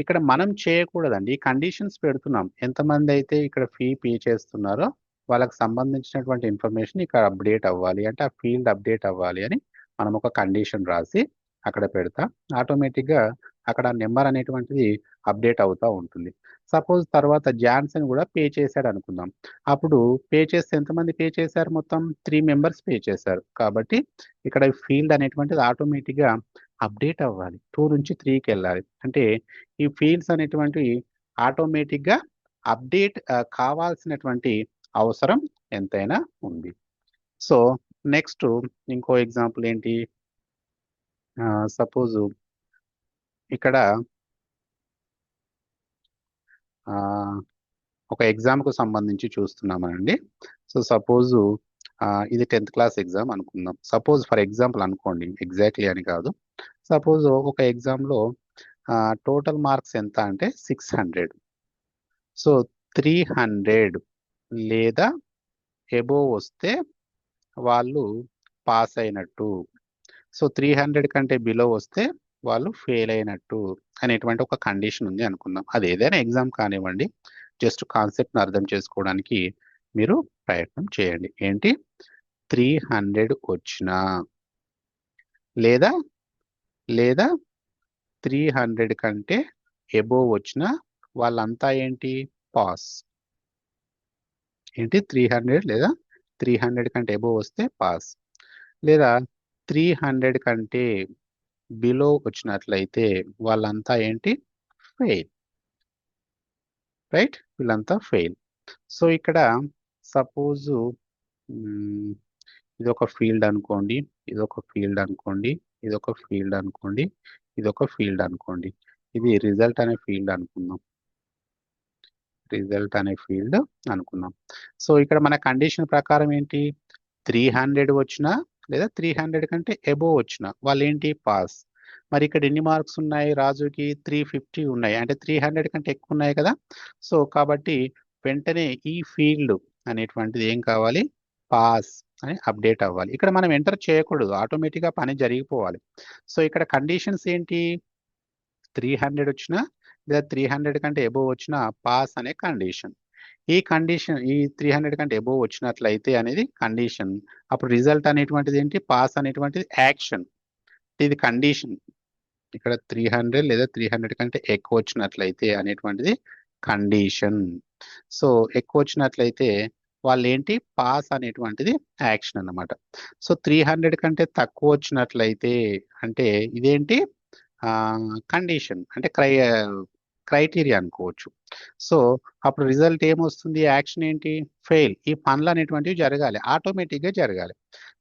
ఇక్కడ మనం చేయకూడదండి, కండిషన్స్ పెడుతున్నాం. ఎంతమంది అయితే ఇక్కడ ఫీ పే చేస్తున్నారో వాళ్ళకి సంబంధించినటువంటి ఇన్ఫర్మేషన్ ఇక్కడ అప్డేట్ అవ్వాలి అంటే ఆ ఫీల్డ్ అప్డేట్ అవ్వాలి అని మనం ఒక కండిషన్ రాసి అక్కడ పెడతా, ఆటోమేటిక్గా అక్కడ నెంబర్ అనేటువంటిది అప్డేట్ అవుతూ ఉంటుంది. సపోజ్ తర్వాత జాన్సన్ కూడా పే చేశాడు అనుకుందాం. అప్పుడు పే చేస్తే ఎంతమంది పే చేశారు? మొత్తం 3 మెంబర్స్ పే చేశారు. కాబట్టి ఇక్కడ ఫీల్డ్ అనేటువంటిది ఆటోమేటిక్గా అప్డేట్ అవ్వాలి. 2 నుంచి 3కి వెళ్ళాలి. అంటే ఈ ఫీల్డ్స్ అనేటువంటివి ఆటోమేటిక్గా అప్డేట్ కావాల్సినటువంటి అవసరం ఎంతైనా ఉంది. సో నెక్స్ట్ ఇంకో ఎగ్జాంపుల్ ఏంటి? సపోజ్ ఇక్కడ ఆ, ఒక ఎగ్జామ్కు సంబంధించి చూస్తున్నామనండి. సో సపోజ్ ఇది 10th క్లాస్ ఎగ్జామ్ అనుకుందాం. సపోజ్ ఫర్ ఎగ్జాంపుల్ అనుకోండి, ఎగ్జాక్ట్లీ అని కాదు. సపోజ్ ఒక ఎగ్జామ్లో టోటల్ మార్క్స్ ఎంత అంటే 600. సో 300 లేదా ఎబోవ్ వస్తే వాళ్ళు పాస్ అయినట్టు. సో 300 కంటే బిలో వస్తే వాళ్ళు ఫెయిల్ అయినట్టు అనేటువంటి ఒక కండిషన్ ఉంది అనుకుందాం. అది ఏదైనా ఎగ్జామ్ కానివ్వండి, జస్ట్ కాన్సెప్ట్ని అర్థం చేసుకోవడానికి మీరు ప్రయత్నం చేయండి. ఏంటి? 300 వచ్చినా లేదా లేదా 300 కంటే ఎబోవ్ వచ్చినా వాళ్ళంతా ఏంటి? పాస్. ఏంటి? 300 లేదా 300 కంటే ఎబోవ్ వస్తే పాస్, లేదా 300 కంటే బిలో వచ్చినట్లయితే వాళ్ళంతా ఏంటి? ఫెయిల్. రైట్? వీళ్ళంతా ఫెయిల్. సో ఇక్కడ సపోజ్ ఇది ఒక ఫీల్డ్ అనుకోండి, ఇది ఒక ఫీల్డ్ అనుకోండి, ఇది ఒక ఫీల్డ్ అనుకోండి, ఇది ఒక ఫీల్డ్ అనుకోండి. ఇది రిజల్ట్ అనే ఫీల్డ్ అనుకుందాం. రిజల్ట్ అనే ఫీల్డ్ అనుకున్నాం. సో ఇక్కడ మన కండిషన్ ప్రకారం ఏంటి? 300 వచ్చినా లేదా 300 కంటే ఎబోవ్ వచ్చినా వాళ్ళు ఏంటి? పాస్. మరి ఇక్కడ ఎన్ని మార్క్స్ ఉన్నాయి? రాజుకి 350 ఉన్నాయి. అంటే 300 కంటే ఎక్కువ ఉన్నాయి కదా. సో కాబట్టి వెంటనే ఈ ఫీల్డ్ అనేటువంటిది ఏం కావాలి? పాస్ అని అప్డేట్ అవ్వాలి. ఇక్కడ మనం ఎంటర్ చేయకూడదు, ఆటోమేటిక్గా పని జరిగిపోవాలి. సో ఇక్కడ కండిషన్స్ ఏంటి? 300 వచ్చినా లేదా 300 కంటే ఎబోవ్ వచ్చినా పాస్ అనే కండిషన్. ఈ కండిషన్ ఈ 300 కంటే ఎబోవ్ వచ్చినట్లయితే అనేది కండిషన్. అప్పుడు రిజల్ట్ అనేటువంటిది ఏంటి? పాస్ అనేటువంటిది యాక్షన్. ఇది కండిషన్. ఇక్కడ 300 లేదా 300 కంటే ఎక్కువ వచ్చినట్లయితే అనేటువంటిది కండిషన్. సో ఎక్కువ వచ్చినట్లయితే వాళ్ళు ఏంటి? పాస్ అనేటువంటిది యాక్షన్ అన్నమాట. సో 300 కంటే తక్కువ వచ్చినట్లయితే అంటే ఇదేంటి? కండిషన్, అంటే క్రైటీరియా అనుకోవచ్చు. సో అప్పుడు రిజల్ట్ ఏమొస్తుంది? యాక్షన్ ఏంటి? ఫెయిల్. ఈ పనులు అనేటువంటివి జరగాలి, ఆటోమేటిక్గా జరగాలి.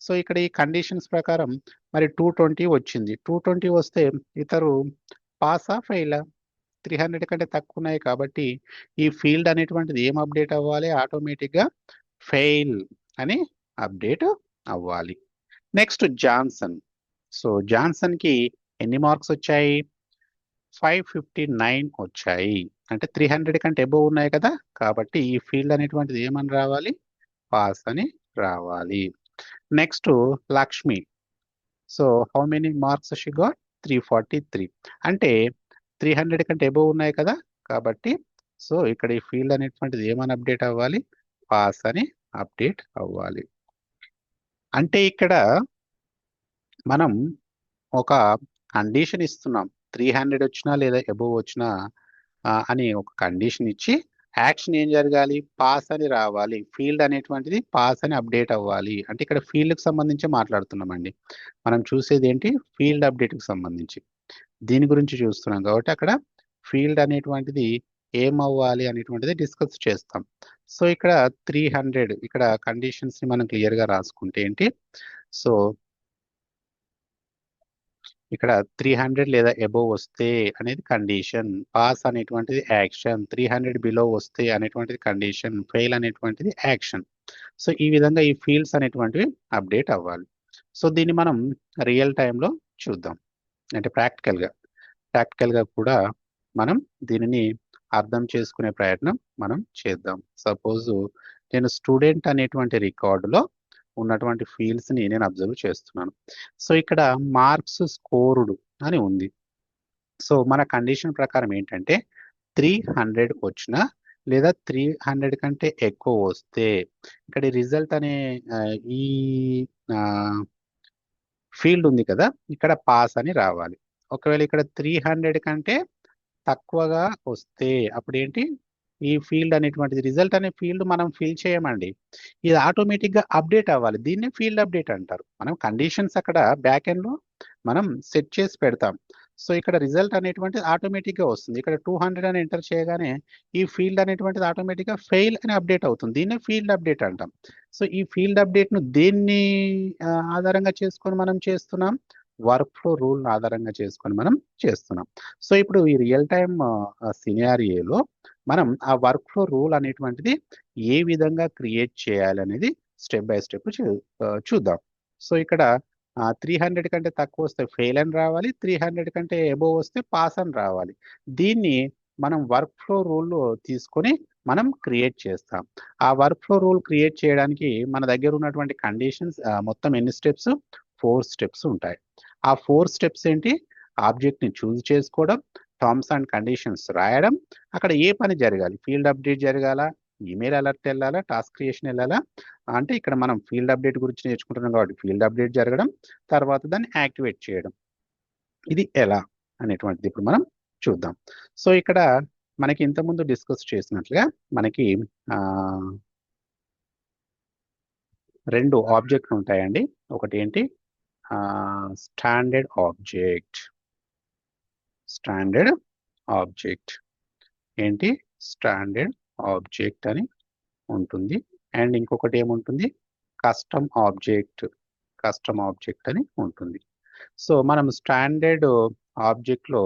సో ఇక్కడ ఈ కండిషన్స్ ప్రకారం మరి 220 వచ్చింది. 220 వస్తే ఇతరు పాసా ఫెయిలా? 300 కంటే తక్కువ ఉన్నాయి కాబట్టి ఈ ఫీల్డ్ అనేటువంటిది ఏం అప్డేట్ అవ్వాలి? ఆటోమేటిక్గా ఫెయిల్ అని అప్డేట్ అవ్వాలి. Next Johnson. సో జాన్సన్కి ఎన్ని మార్క్స్ వచ్చాయి? 559 వచ్చాయి. అంటే 300 కంటే ఎబోవ్ ఉన్నాయి కదా, కాబట్టి ఈ ఫీల్డ్ అనేటువంటిది ఏమని రావాలి? పాస్ అని రావాలి. Next Lakshmi. So how many marks she got? 343. అంటే 300 కంటే ఎబోవ్ ఉన్నాయి కదా, కాబట్టి సో ఇక్కడ ఈ ఫీల్డ్ అనేటువంటిది ఏమని అప్డేట్ అవ్వాలి? పాస్ అని అప్డేట్ అవ్వాలి. అంటే ఇక్కడ మనం ఒక కండిషన్ ఇస్తున్నాం. 300 వచ్చినా లేదా ఎబోవ్ వచ్చినా అని ఒక కండిషన్ ఇచ్చి యాక్షన్ ఏం జరగాలి? పాస్ అని రావాలి. ఫీల్డ్ అనేటువంటిది పాస్ అని అప్డేట్ అవ్వాలి. అంటే ఇక్కడ ఫీల్డ్కి సంబంధించి మాట్లాడుతున్నామండి. మనం చూసేది ఏంటి? ఫీల్డ్ అప్డేట్కి సంబంధించి దీని గురించి చూస్తున్నాం కాబట్టి అక్కడ ఫీల్డ్ అనేటువంటిది ఏమవ్వాలి అనేటువంటిది డిస్కస్ చేస్తాం. సో ఇక్కడ 300 ఇక్కడ కండిషన్స్ ని మనం క్లియర్ గా రాసుకుంటే ఏంటి? సో ఇక్కడ 300 లేదా ఎబోవ్ వస్తే అనేది కండిషన్, పాస్ అనేటువంటిది యాక్షన్, 300 బిలో వస్తే అనేటువంటిది కండిషన్, ఫెయిల్ అనేటువంటిది యాక్షన్. సో ఈ విధంగా ఈ ఫీల్డ్స్ అనేటువంటివి అప్డేట్ అవ్వాలి. సో దీన్ని మనం రియల్ టైంలో చూద్దాం, అంటే ప్రాక్టికల్గా కూడా మనం దీనిని అర్థం చేసుకునే ప్రయత్నం మనం చేద్దాం. సపోజ్ నేను స్టూడెంట్ అనేటువంటి రికార్డులో ఉన్నటువంటి ఫీల్డ్స్ ని నేను అబ్జర్వ్ చేస్తున్నాను. సో ఇక్కడ మార్క్స్ స్కోర్డ్ అని ఉంది. సో మన కండిషన్ ప్రకారం ఏంటంటే 300 వచ్చినా లేదా 300 కంటే ఎక్కువ వస్తే ఇక్కడ రిజల్ట్ అనే ఈ ఫీల్డ్ ఉంది కదా, ఇక్కడ పాస్ అని రావాలి. ఒకవేళ ఇక్కడ 300 కంటే తక్కువగా వస్తే అప్పుడు ఏంటి, ఈ ఫీల్డ్ అనేటువంటిది రిజల్ట్ అనే ఫీల్డ్ మనం ఫిల్ చేయమండి, ఇది ఆటోమేటిక్ గా అప్డేట్ అవ్వాలి. దీన్ని ఫీల్డ్ అప్డేట్ అంటారు. మనం కండిషన్స్ అక్కడ బ్యాక్ ఎండ్ లో మనం సెట్ చేసి పెడతాం. సో ఇక్కడ రిజల్ట్ అనేటువంటిది ఆటోమేటిక్ గా వస్తుంది. ఇక్కడ 200 అని ఎంటర్ చేయగానే ఈ ఫీల్డ్ అనేటువంటిది ఆటోమేటిక్ గా ఫెయిల్ అని అప్డేట్ అవుతుంది. దీన్నే ఫీల్డ్ అప్డేట్ అంటాం. సో ఈ ఫీల్డ్ అప్డేట్ ను దేన్ని ఆధారంగా చేసుకొని మనం చేస్తున్నాం, వర్క్ ఫ్లో రూల్ ఆధారంగా చేసుకొని మనం చేస్తున్నాం. సో ఇప్పుడు ఈ రియల్ టైమ్ సినారియోలో మనం ఆ వర్క్ ఫ్లో రూల్ అనేటువంటిది ఏ విధంగా క్రియేట్ చేయాలి అనేది స్టెప్ బై స్టెప్ చూద్దాం. సో ఇక్కడ 300 కంటే తక్కువ వస్తే ఫెయిల్ అని రావాలి, 300 కంటే అబోవ్ వస్తే పాస్ అని రావాలి. దీన్ని మనం వర్క్ ఫ్లో రూల్ తీసుకొని మనం క్రియేట్ చేస్తాం. ఆ వర్క్ ఫ్లో రూల్ క్రియేట్ చేయడానికి మన దగ్గర ఉన్నటువంటి కండిషన్స్ మొత్తం ఎన్ని స్టెప్స్, 4 స్టెప్స్ ఉంటాయి. ఆ 4 స్టెప్స్ ఏంటి, ఆబ్జెక్ట్ ని చూస్ చేసుకోవడం, టర్మ్స్ అండ్ కండిషన్స్ రాయడం, అక్కడ ఏ పని జరగాలి, ఫీల్డ్ అప్డేట్ జరగాల, ఈమెయిల్ అలర్ట్ వెళ్ళాలా, టాస్క్ క్రియేషన్ వెళ్ళాలా, అంటే ఇక్కడ మనం ఫీల్డ్ అప్డేట్ గురించి నేర్చుకుంటున్నాం కాబట్టి ఫీల్డ్ అప్డేట్ జరగడం, తర్వాత దాన్ని యాక్టివేట్ చేయడం, ఇది ఎలా అనేటువంటిది ఇప్పుడు మనం చూద్దాం. సో ఇక్కడ మనకి ఇంతకుముందు డిస్కస్ చేసినట్లుగా మనకి రెండు ఆబ్జెక్ట్లు ఉంటాయండి. ఒకటి ఏంటి, స్టాండర్డ్ ఆబ్జెక్ట్. స్టాండర్డ్ ఆబ్జెక్ట్ ఏంటి, స్టాండర్డ్ ఆబ్జెక్ట్ అని ఉంటుంది. అండ్ ఇంకొకటి ఏముంటుంది, కస్టమ్ ఆబ్జెక్ట్. కస్టమ్ ఆబ్జెక్ట్ అని ఉంటుంది. సో మనం స్టాండర్డ్ ఆబ్జెక్ట్ లో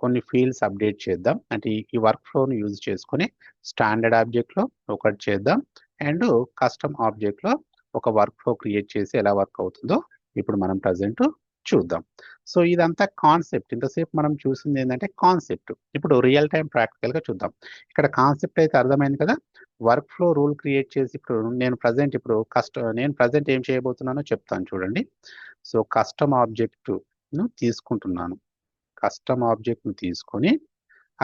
కొన్ని ఫీల్డ్స్ అప్డేట్ చేద్దాం. అంటే ఈ వర్క్ ఫ్లోను యూజ్ చేసుకొని స్టాండర్డ్ ఆబ్జెక్ట్ లో ఒకటి చేద్దాం, అండ్ కస్టమ్ ఆబ్జెక్ట్ లో ఒక వర్క్ ఫ్లో క్రియేట్ చేసి ఎలా వర్క్ అవుతుందో ఇప్పుడు మనం ప్రజెంట్ చూద్దాం. సో ఇదంతా కాన్సెప్ట్. ఇంతసేపు మనం చూసింది ఏంటంటే కాన్సెప్ట్. ఇప్పుడు రియల్ టైం ప్రాక్టికల్ గా చూద్దాం. ఇక్కడ కాన్సెప్ట్ అయితే అర్థమైంది కదా. వర్క్ ఫ్లో రూల్ క్రియేట్ చేసి ఇప్పుడు నేను ప్రజెంట్ ఏం చేయబోతున్నానో చెప్తాను చూడండి. సో కస్టమ్ ఆబ్జెక్ట్ ను తీసుకుంటున్నాను. కస్టమ్ ఆబ్జెక్ట్ ను తీసుకొని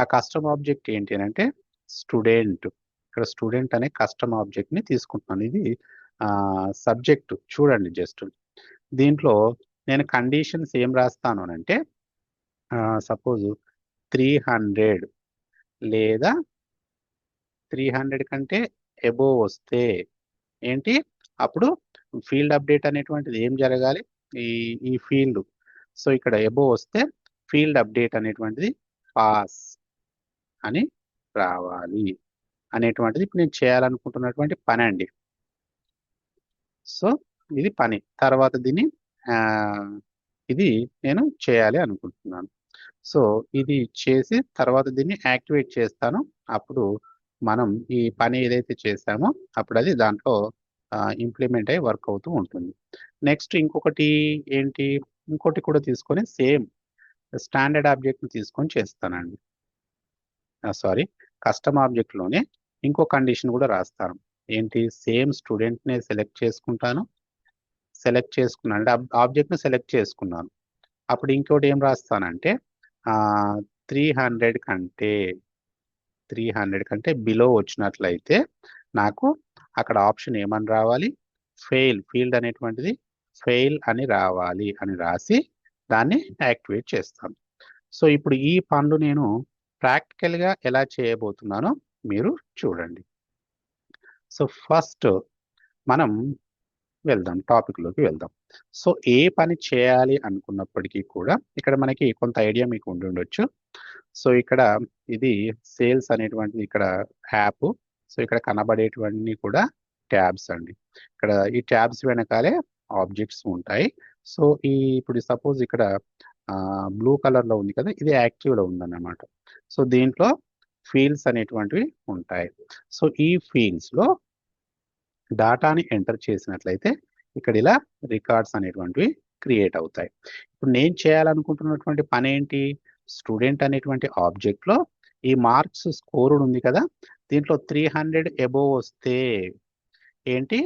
ఆ కస్టమ్ ఆబ్జెక్ట్ ఏంటి అని అంటే స్టూడెంట్. ఇక్కడ స్టూడెంట్ అనే కస్టమ్ ఆబ్జెక్ట్ ని తీసుకుంటున్నాను. ఇది సబ్జెక్ట్ చూడండి. జస్ట్ దీంట్లో నేను కండిషన్స్ ఏం రాస్తాను అని అంటే సపోజ్ 300 లేదా 300 కంటే అబోవ్ వస్తే ఏంటి, అప్పుడు ఫీల్డ్ అప్డేట్ అనేటువంటిది ఏం జరగాలి, ఈ ఫీల్డ్. సో ఇక్కడ అబోవ్ వస్తే ఫీల్డ్ అప్డేట్ అనేటువంటిది పాస్ అని రావాలి అనేటువంటిది ఇప్పుడు నేను చేయాలనుకుంటున్నటువంటి పని అండి. సో ఇది పని. తర్వాత దీన్ని ఇది నేను చేయాలి అనుకుంటున్నాను. సో ఇది చేసి తర్వాత దీన్ని యాక్టివేట్ చేస్తాను. అప్పుడు మనం ఈ పని ఏదైతే చేస్తామో అప్పుడు అది దాంట్లో ఇంప్లిమెంట్ అయ్యి వర్క్ అవుతూ ఉంటుంది. నెక్స్ట్ ఇంకొకటి ఏంటి, ఇంకోటి కూడా తీసుకొని సేమ్ స్టాండర్డ్ ఆబ్జెక్ట్ని తీసుకొని చేస్తానండి. సారీ, కస్టమ్ ఆబ్జెక్ట్లోనే ఇంకో కండిషన్ కూడా రాస్తాను. ఏంటి, సేమ్ స్టూడెంట్ని సెలెక్ట్ చేసుకుంటాను. సెలెక్ట్ చేసుకున్నాను అంటే ఆబ్జెక్ట్ని సెలెక్ట్ చేసుకున్నాను. అప్పుడు ఇంకోటి ఏం రాస్తానంటే 300 కంటే బిలో వచ్చినట్లయితే నాకు అక్కడ ఆప్షన్ ఏమని రావాలి, ఫెయిల్, ఫీల్డ్ అనేటువంటిది ఫెయిల్ అని రావాలి అని రాసి దాన్ని యాక్టివేట్ చేస్తాను. సో ఇప్పుడు ఈ పనులు నేను ప్రాక్టికల్గా ఎలా చేయబోతున్నానో మీరు చూడండి. సో ఫస్ట్ మనం వెళ్దాం, టాపిక్లోకి వెళ్దాం. సో ఏ పని చేయాలి అనుకున్నప్పటికీ కూడా ఇక్కడ మనకి కొంత ఐడియా మీకు ఉండి ఉండొచ్చు. సో ఇక్కడ ఇది సేల్స్ అనేటువంటిది ఇక్కడ యాప్. సో ఇక్కడ కనబడేటువంటివి కూడా ట్యాబ్స్ అండి. ఇక్కడ ఈ ట్యాబ్స్ వెనకాలే ఆబ్జెక్ట్స్ ఉంటాయి. సో ఇప్పుడు సపోజ్ ఇక్కడ బ్లూ కలర్ లో ఉంది కదా, ఇది యాక్టివ్ లో ఉందన్నమాట. సో దీంట్లో ఫీల్డ్స్ అనేటువంటివి ఉంటాయి. సో ఈ ఫీల్డ్స్ లో డాటాని ఎంటర్ చేసినట్లయితే ఇక్కడ ఇలా రికార్డ్స్ అనేటువంటివి క్రియేట్ అవుతాయి. ఇప్పుడు నేను చేయాలనుకుంటున్నటువంటి పని ఏంటి, స్టూడెంట్ అనేటువంటి ఆబ్జెక్ట్ లో ఈ మార్క్స్ స్కోర్డ్ ఉంది కదా, దీంట్లో 300 అబోవ్ వస్తే ఏంటి,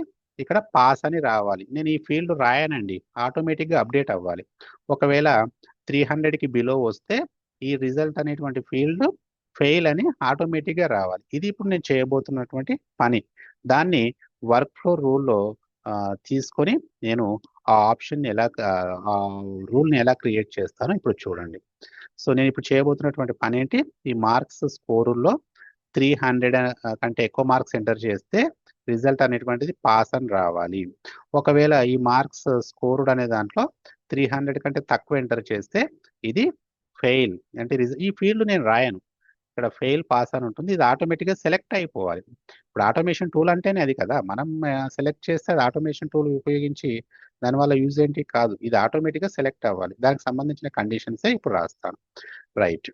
ఇక్కడ పాస్ అని రావాలి. నేను ఈ ఫీల్డ్ రాయనండి, ఆటోమేటిక్గా అప్డేట్ అవ్వాలి. ఒకవేళ 300కి బిలో వస్తే ఈ రిజల్ట్ అనేటువంటి ఫీల్డ్ ఫెయిల్ అని ఆటోమేటిక్గా రావాలి. ఇది ఇప్పుడు నేను చేయబోతున్నటువంటి పని. దాన్ని వర్క్ ఫ్లో రూల్లో తీసుకొని నేను ఆ ఆప్షన్ ఎలా ఆ రూల్ని ఎలా క్రియేట్ చేస్తానో ఇప్పుడు చూడండి. సో నేను ఇప్పుడు చేయబోతున్నటువంటి పని ఏంటి, ఈ మార్క్స్ స్కోరుల్లో 300 కంటే ఎక్కువ మార్క్స్ ఎంటర్ చేస్తే రిజల్ట్ అనేటువంటిది పాస్ అని రావాలి. ఒకవేళ ఈ మార్క్స్ స్కోర్డ్ అనే దాంట్లో 300 కంటే తక్కువ ఎంటర్ చేస్తే ఇది ఫెయిల్, అంటే ఈ ఫీల్డ్ నేను రాయను, ఇక్కడ ఫెయిల్ పాస్ అని ఉంటుంది. ఇది ఆటోమేటిక్గా సెలెక్ట్ అయిపోవాలి. ఇప్పుడు ఆటోమేషన్ టూల్ అంటేనే అది కదా, మనం సెలెక్ట్ చేస్తే అది ఆటోమేషన్ టూల్ ఉపయోగించి దానివల్ల యూజ్ ఏంటి కాదు, ఇది ఆటోమేటిక్గా సెలెక్ట్ అవ్వాలి. దానికి సంబంధించిన కండిషన్సే ఇప్పుడు రాస్తాను. రైట్.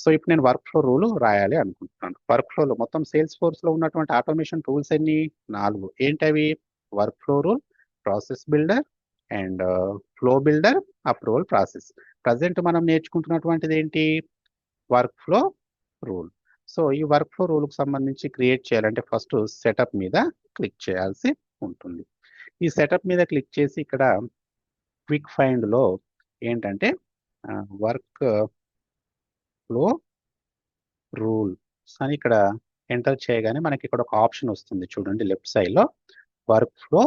సో ఇప్పుడు నేను వర్క్ ఫ్లో రూల్ రాయాలి అనుకుంటున్నాను. వర్క్ ఫ్లోలో మొత్తం సేల్స్ ఫోర్స్లో ఉన్నటువంటి ఆటోమేషన్ టూల్స్ ఎన్ని, 4. ఏంటవి, work flow rule, process builder and flow builder, approval process. Present మనం నేర్చుకుంటున్నటువంటిది ఏంటి, వర్క్ ఫ్లో రూల్. సో ఈ వర్క్ ఫ్లో రూల్కి సంబంధించి క్రియేట్ చేయాలంటే ఫస్ట్ సెటప్ మీద క్లిక్ చేయాల్సి ఉంటుంది. ఈ సెటప్ మీద క్లిక్ చేసి ఇక్కడ క్విక్ ఫైండ్లో ఏంటంటే వర్క్ ఫ్లో రూల్స్ అని ఇక్కడ ఎంటర్ చేయగానే మనకి ఇక్కడ ఒక ఆప్షన్ వస్తుంది చూడండి, లెఫ్ట్ సైడ్లో వర్క్ ఫ్లో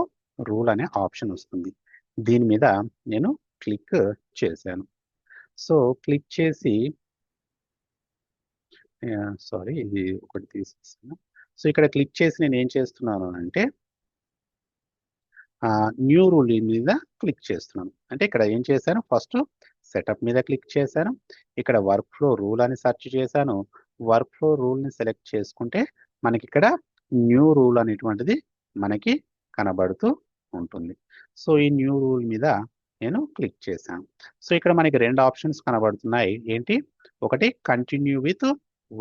రూల్ అనే ఆప్షన్ వస్తుంది. దీని మీద నేను క్లిక్ చేశాను. సో క్లిక్ చేసి సారీ ఇది ఒకటి తీసేస్తాను. సో ఇక్కడ క్లిక్ చేసి నేను ఏం చేస్తున్నాను అంటే న్యూ రూల్ మీద క్లిక్ చేస్తున్నాను. అంటే ఇక్కడ ఏం చేశాను, ఫస్ట్ సెటప్ మీద క్లిక్ చేశాను, ఇక్కడ వర్క్ ఫ్లో రూల్ అని సెర్చ్ చేశాను. వర్క్ ఫ్లో రూల్ని సెలెక్ట్ చేసుకుంటే మనకి ఇక్కడ న్యూ రూల్ అనేటువంటిది మనకి కనబడుతూ ఉంటుంది. సో ఈ న్యూ రూల్ మీద నేను క్లిక్ చేశాను. సో ఇక్కడ మనకి 2 ఆప్షన్స్ కనబడుతున్నాయి. ఏంటి, ఒకటి continue with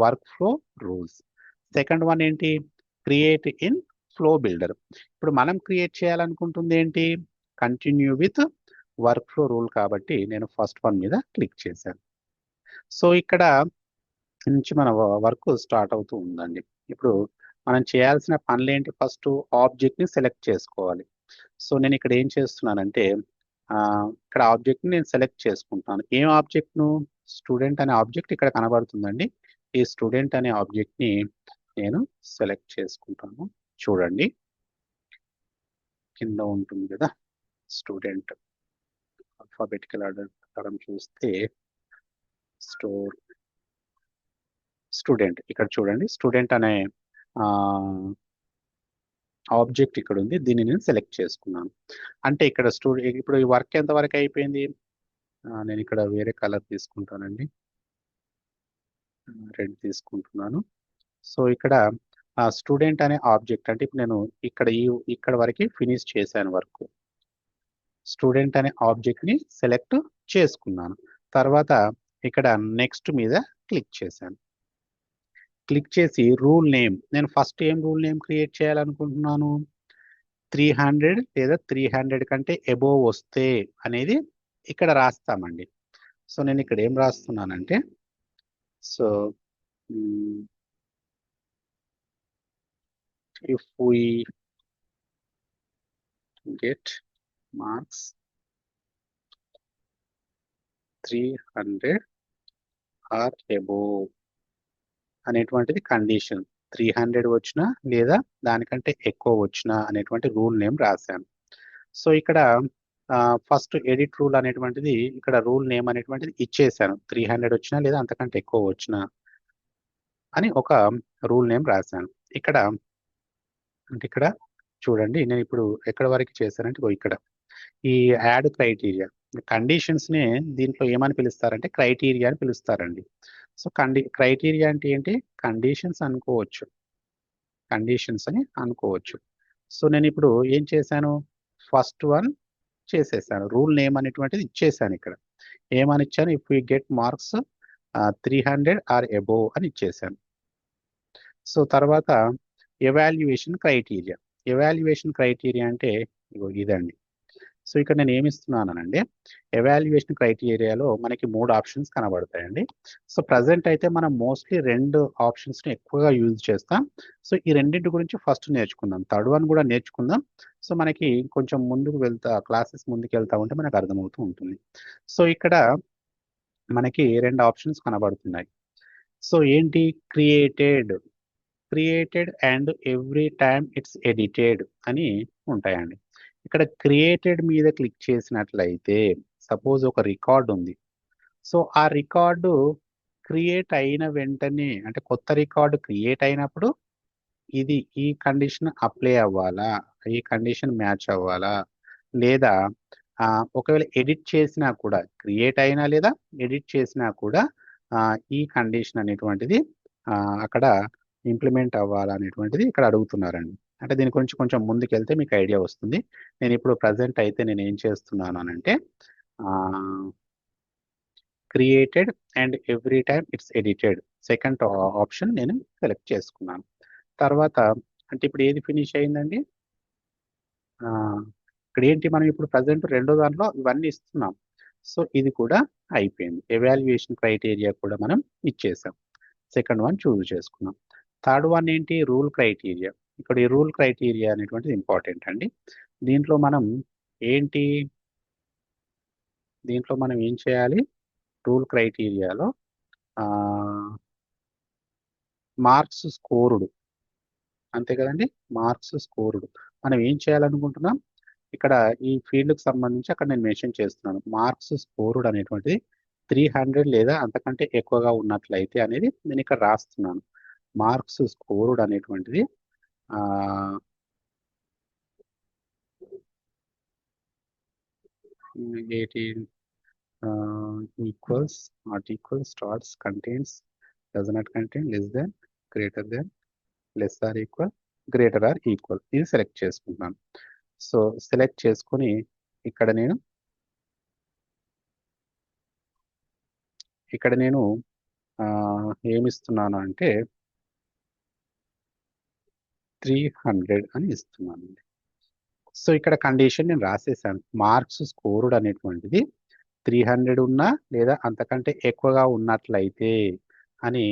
work flow rules, second one ఏంటి, క్రియేట్ ఇన్ ఫ్లో బిల్డర్. ఇప్పుడు మనం క్రియేట్ చేయాలనుకుంటుంది ఏంటి, continue with work flow rule, కాబట్టి నేను ఫస్ట్ వన్ మీద క్లిక్ చేశాను. సో ఇక్కడ నుంచి మన వర్క్ స్టార్ట్ అవుతూ ఉందండి. ఇప్పుడు మనం చేయాల్సిన పనులు ఏంటి, ఫస్ట్ ఆబ్జెక్ట్ని సెలెక్ట్ చేసుకోవాలి. సో నేను ఇక్కడ ఏం చేస్తున్నానంటే ఇక్కడ ఆబ్జెక్ట్ని నేను సెలెక్ట్ చేసుకుంటాను. ఏం ఆబ్జెక్ట్ను, స్టూడెంట్ అనే ఆబ్జెక్ట్ ఇక్కడ కనబడుతుందండి. ఈ స్టూడెంట్ అనే ఆబ్జెక్ట్ని నేను సెలెక్ట్ చేసుకుంటాను. చూడండి కింద ఉంటుంది కదా స్టూడెంట్, ఆల్ఫాబెటికల్ ఆర్డర్ ప్రకారం చూస్తే స్టూడెంట్ ఇక్కడ చూడండి, స్టూడెంట్ అనే ఆబ్జెక్ట్ ఇక్కడ ఉంది, దీన్ని నేను సెలెక్ట్ చేసుకున్నాను. అంటే ఇక్కడ ఇప్పుడు ఈ వర్క్ ఎంత వరకు అయిపోయింది, నేను ఇక్కడ వేరే కలర్ తీసుకుంటానండి, రెడ్ తీసుకుంటున్నాను. సో ఇక్కడ స్టూడెంట్ అనే ఆబ్జెక్ట్ అంటే ఇప్పుడు నేను ఇక్కడ వరకు ఫినిష్ చేశాను వర్క్. స్టూడెంట్ అనే ఆబ్జెక్ట్ ని సెలెక్ట్ చేసుకున్నాను. తర్వాత ఇక్కడ నెక్స్ట్ మీద క్లిక్ చేశాను. క్లిక్ చేసి రూల్ నేమ్, నేను ఫస్ట్ ఏం రూల్ నేమ్ క్రియేట్ చేయాలనుకుంటున్నాను, 300 లేదా 300 కంటే అబోవ్ వస్తే అనేది ఇక్కడ రాస్తామండి. సో నేను ఇక్కడ ఏం రాస్తున్నానంటే, so if we get marks 300 or above అనేటువంటిది కండిషన్, 300 వచ్చినా లేదా దానికంటే ఎక్కువ వచ్చినా అనేటువంటి రూల్ నేమ్ రాశాను. సో ఇక్కడ ఫస్ట్ ఎడిట్ రూల్ అనేటువంటిది ఇక్కడ రూల్ నేమ్ అనేటువంటిది ఇచ్చేసాను, 300 వచ్చినా లేదా అంతకంటే ఎక్కువ వచ్చినా అని ఒక రూల్ నేమ్ రాశాను. ఇక్కడ అంటే ఇక్కడ చూడండి నేను ఇప్పుడు ఎక్కడ వరకు చేశానంటే ఇక్కడ ఈ యాడ్ క్రైటీరియా, కండిషన్స్ ని దీంట్లో ఏమని పిలుస్తారంటే క్రైటీరియా అని పిలుస్తారండి. సో క్రైటీరియా అంటే ఏంటి, కండిషన్స్ అనుకోవచ్చు, కండిషన్స్ అని అనుకోవచ్చు. సో నేను ఇప్పుడు ఏం చేశాను, ఫస్ట్ వన్ చేసేసాను, రూల్ నేమ్ అనేటువంటిది ఇచ్చేసాను. ఇక్కడ ఏమని ఇచ్చాను, if you get marks 300 or above అని ఇచ్చేసాను. సో తర్వాత ఎవాల్యుయేషన్ క్రైటీరియా, ఎవాల్యుయేషన్ క్రైటీరియా అంటే ఇదండి. సో ఇక్కడ నేను ఏమి ఇస్తున్నానంటే ఎవాల్యుయేషన్ క్రైటీరియాలో మనకి 3 ఆప్షన్స్ కనబడతాయండి. సో ప్రజెంట్ అయితే మనం మోస్ట్లీ 2 ఆప్షన్స్ని ఎక్కువగా యూజ్ చేస్తాం. సో ఈ రెండింటి గురించి ఫస్ట్ నేర్చుకుందాం, థర్డ్ వన్ కూడా నేర్చుకుందాం. సో మనకి కొంచెం ముందుకు క్లాసెస్ ముందుకు వెళ్తా ఉంటే మనకు అర్థమవుతూ ఉంటుంది. సో ఇక్కడ మనకి 2 ఆప్షన్స్ కనబడుతున్నాయి. సో ఏంటి, created and every time it's edited అని ఉంటాయండి. ఇక్కడ క్రియేటెడ్ మీద క్లిక్ చేసినట్లయితే సపోజ్ ఒక రికార్డ్ ఉంది. సో ఆ రికార్డు క్రియేట్ అయిన వెంటనే, అంటే కొత్త రికార్డు క్రియేట్ అయినప్పుడు ఇది ఈ కండిషన్ అప్లై అవ్వాలా, ఈ కండిషన్ మ్యాచ్ అవ్వాలా, లేదా ఒకవేళ ఎడిట్ చేసినా కూడా, క్రియేట్ అయినా లేదా ఎడిట్ చేసినా కూడా ఈ కండిషన్ అనేటువంటిది అక్కడ ఇంప్లిమెంట్ అవ్వాలా అనేటువంటిది ఇక్కడ అడుగుతున్నారండి. అంటే దీని గురించి కొంచెం ముందుకెళ్తే మీకు ఐడియా వస్తుంది. నేను ఇప్పుడు ప్రజెంట్ అయితే నేను ఏం చేస్తున్నాను అని అంటే created and every time it's edited second option నేను సెలెక్ట్ చేసుకున్నాను. తర్వాత అంటే ఇప్పుడు ఏది ఫినిష్ అయిందండి, ఇక్కడ ఏంటి మనం ఇప్పుడు ప్రజెంట్ రెండో దాంట్లో ఇవన్నీ ఇస్తున్నాం. సో ఇది కూడా అయిపోయింది. ఎవాల్యుయేషన్ క్రైటీరియా కూడా మనం ఇచ్చేసాం. సెకండ్ వన్ చూస్ చేసుకున్నాం. థర్డ్ వన్ ఏంటి, రూల్ క్రైటీరియా. ఇక్కడ ఈ రూల్ క్రైటీరియా అనేటువంటిది ఇంపార్టెంట్ అండి. దీంట్లో మనం ఏంటి, దీంట్లో మనం ఏం చేయాలి, రూల్ క్రైటీరియాలో మార్క్స్ స్కోరుడు, అంతే కదండి, మార్క్స్ స్కోరుడు. మనం ఏం చేయాలనుకుంటున్నాం, ఇక్కడ ఈ ఫీల్డ్కి సంబంధించి అక్కడ నేను మెన్షన్ చేస్తున్నాను. మార్క్స్ స్కోరుడ్ అనేటువంటిది 300 లేదా అంతకంటే ఎక్కువగా ఉన్నట్లయితే అనేది నేను ఇక్కడ రాస్తున్నాను. మార్క్స్ స్కోరుడ్ అనేటువంటిది 18 equals, not equal, starts, contains, does not contain, less than, greater than, less or equal, greater are equal, ఇది సెలెక్ట్ చేసుకుంటున్నాను. సో సెలెక్ట్ చేసుకుని ఇక్కడ నేను ఏమిస్తున్నాను అంటే 300 అని ఇస్తున్నాను. సో ఇక్కడ కండిషన్ నేను రాసేసాను. మార్క్స్ స్కోర్డ్ అనేటువంటిది 300 ఉన్నా లేదా అంతకంటే ఎక్కువగా ఉన్నట్లయితే అని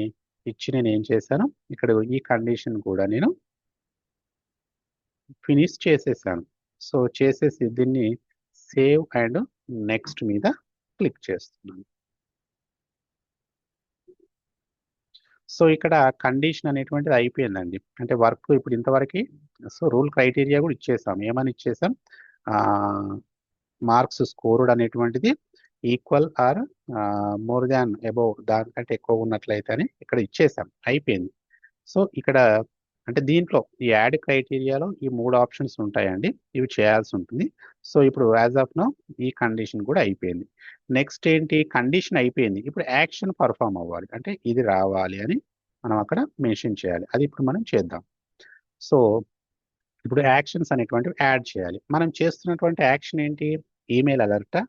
ఇచ్చి నేను ఏం చేశాను, ఇక్కడ ఈ కండిషన్ కూడా నేను ఫినిష్ చేసేసాను. సో చేసేసి దీన్ని సేవ్ అండ్ నెక్స్ట్ మీద క్లిక్ చేస్తున్నాను. సో ఇక్కడ కండిషన్ అనేటువంటిది అయిపోయిందండి. అంటే వర్క్ ఇప్పుడు ఇంతవరకు. సో రూల్ క్రైటీరియా కూడా ఇచ్చేసాం. ఏమని ఇచ్చేసాం, మార్క్స్ స్కోర్డ్ అనేటువంటిది equal or more than above, దానికంటే ఎక్కువ ఉన్నట్లయితే అని ఇక్కడ ఇచ్చేసాం, అయిపోయింది. సో ఇక్కడ అంటే దీంట్లో ఈ యాడ్ క్రైటీరియాలో ఈ 3 ఆప్షన్స్ ఉంటాయండి, ఇవి చేయాల్సి ఉంటుంది. సో ఇప్పుడు యాజ్ ఆఫ్ నౌ ఈ కండిషన్ కూడా అయిపోయింది. నెక్స్ట్ ఏంటి, కండిషన్ అయిపోయింది, ఇప్పుడు యాక్షన్ పర్ఫామ్ అవ్వాలి, అంటే ఇది రావాలి అని మనం అక్కడ మెన్షన్ చేయాలి. అది ఇప్పుడు మనం చేద్దాం. సో ఇప్పుడు యాక్షన్స్ అనేటువంటివి యాడ్ చేయాలి. మనం చేస్తున్నటువంటి యాక్షన్ ఏంటి, ఈమెయిల్ అలర్టా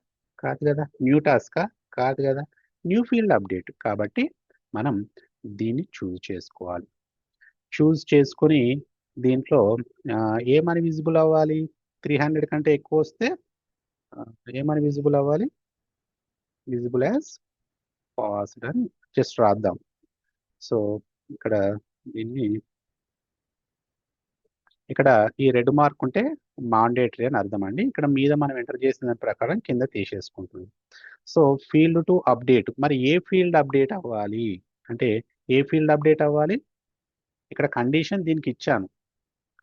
కాదు కదా, న్యూ టాస్కా కాదు కదా, న్యూ ఫీల్డ్ అప్డేట్. కాబట్టి మనం దీన్ని చూస్ చేసుకోవాలి. చూస్ చేసుకొని దీంట్లో ఏమని విజిబుల్ అవ్వాలి, 300 కంటే ఎక్కువ వస్తే ఏమని విజిబుల్ అవ్వాలి, విజిబుల్ యాజ్ పాస్డ్ అని జస్ట్ రాద్దాం. సో ఇక్కడ దీన్ని, ఇక్కడ ఈ రెడ్ మార్క్ ఉంటే మాండేటరీ అని అర్థం అండి. ఇక్కడ మీద మనం ఎంటర్ చేసిన దాని ప్రకారం కింద తీసేసుకుంటుంది. సో ఫీల్డ్ టు అప్డేట్, మరి ఏ ఫీల్డ్ అప్డేట్ అవ్వాలి అంటే, ఏ ఫీల్డ్ అప్డేట్ అవ్వాలి, ఇక్కడ కండిషన్ దీనికి ఇచ్చాను,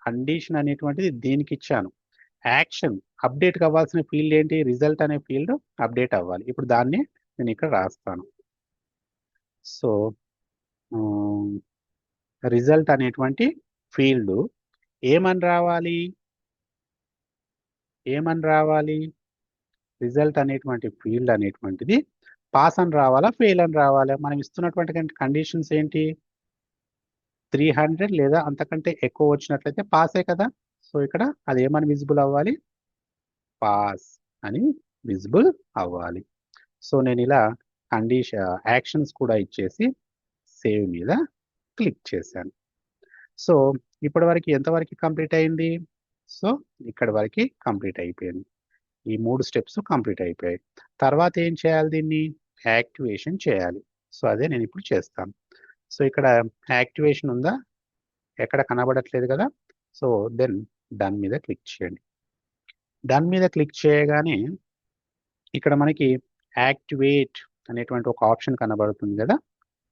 కండిషన్ అనేటువంటిది దీనికి ఇచ్చాను. యాక్షన్ అప్డేట్ కావాల్సిన ఫీల్డ్ ఏంటి, రిజల్ట్ అనే ఫీల్డ్ అప్డేట్ అవ్వాలి. ఇప్పుడు దాన్ని నేను ఇక్కడ రాస్తాను. సో రిజల్ట్ అనేటువంటి ఫీల్డ్ ఏమని రావాలి, ఏమని రావాలి, రిజల్ట్ అనేటువంటి ఫీల్డ్ అనేటువంటిది పాస్ అని రావాలా, ఫెయిల్ అని రావాలా. మనం ఇస్తున్నటువంటి కండిషన్స్ ఏంటి, 300 లేదా అంతకంటే ఎక్కువ వచ్చినట్లయితే పాసే కదా. సో ఇక్కడ అది ఏమని విజిబుల్ అవ్వాలి, పాస్ అని విజిబుల్ అవ్వాలి. సో నేను ఇలా కండిషన్ యాక్షన్స్ కూడా ఇచ్చేసి సేవ్ మీద క్లిక్ చేశాను. సో ఇప్పటి వరకు ఎంతవరకు కంప్లీట్ అయింది, సో ఇక్కడ వరకు కంప్లీట్ అయిపోయింది. ఈ 3 స్టెప్స్ కంప్లీట్ అయిపోయాయి. తర్వాత ఏం చేయాలి, దీన్ని యాక్టివేషన్ చేయాలి. సో అదే నేను ఇప్పుడు చేస్తాను. సో ఇక్కడ యాక్టివేషన్ ఉందా, ఎక్కడ కనబడట్లేదు కదా. సో దెన్ డన్ మీద క్లిక్ చేయండి. డన్ మీద క్లిక్ చేయగానే ఇక్కడ మనకి యాక్టివేట్ అనేటువంటి ఒక ఆప్షన్ కనబడుతుంది కదా.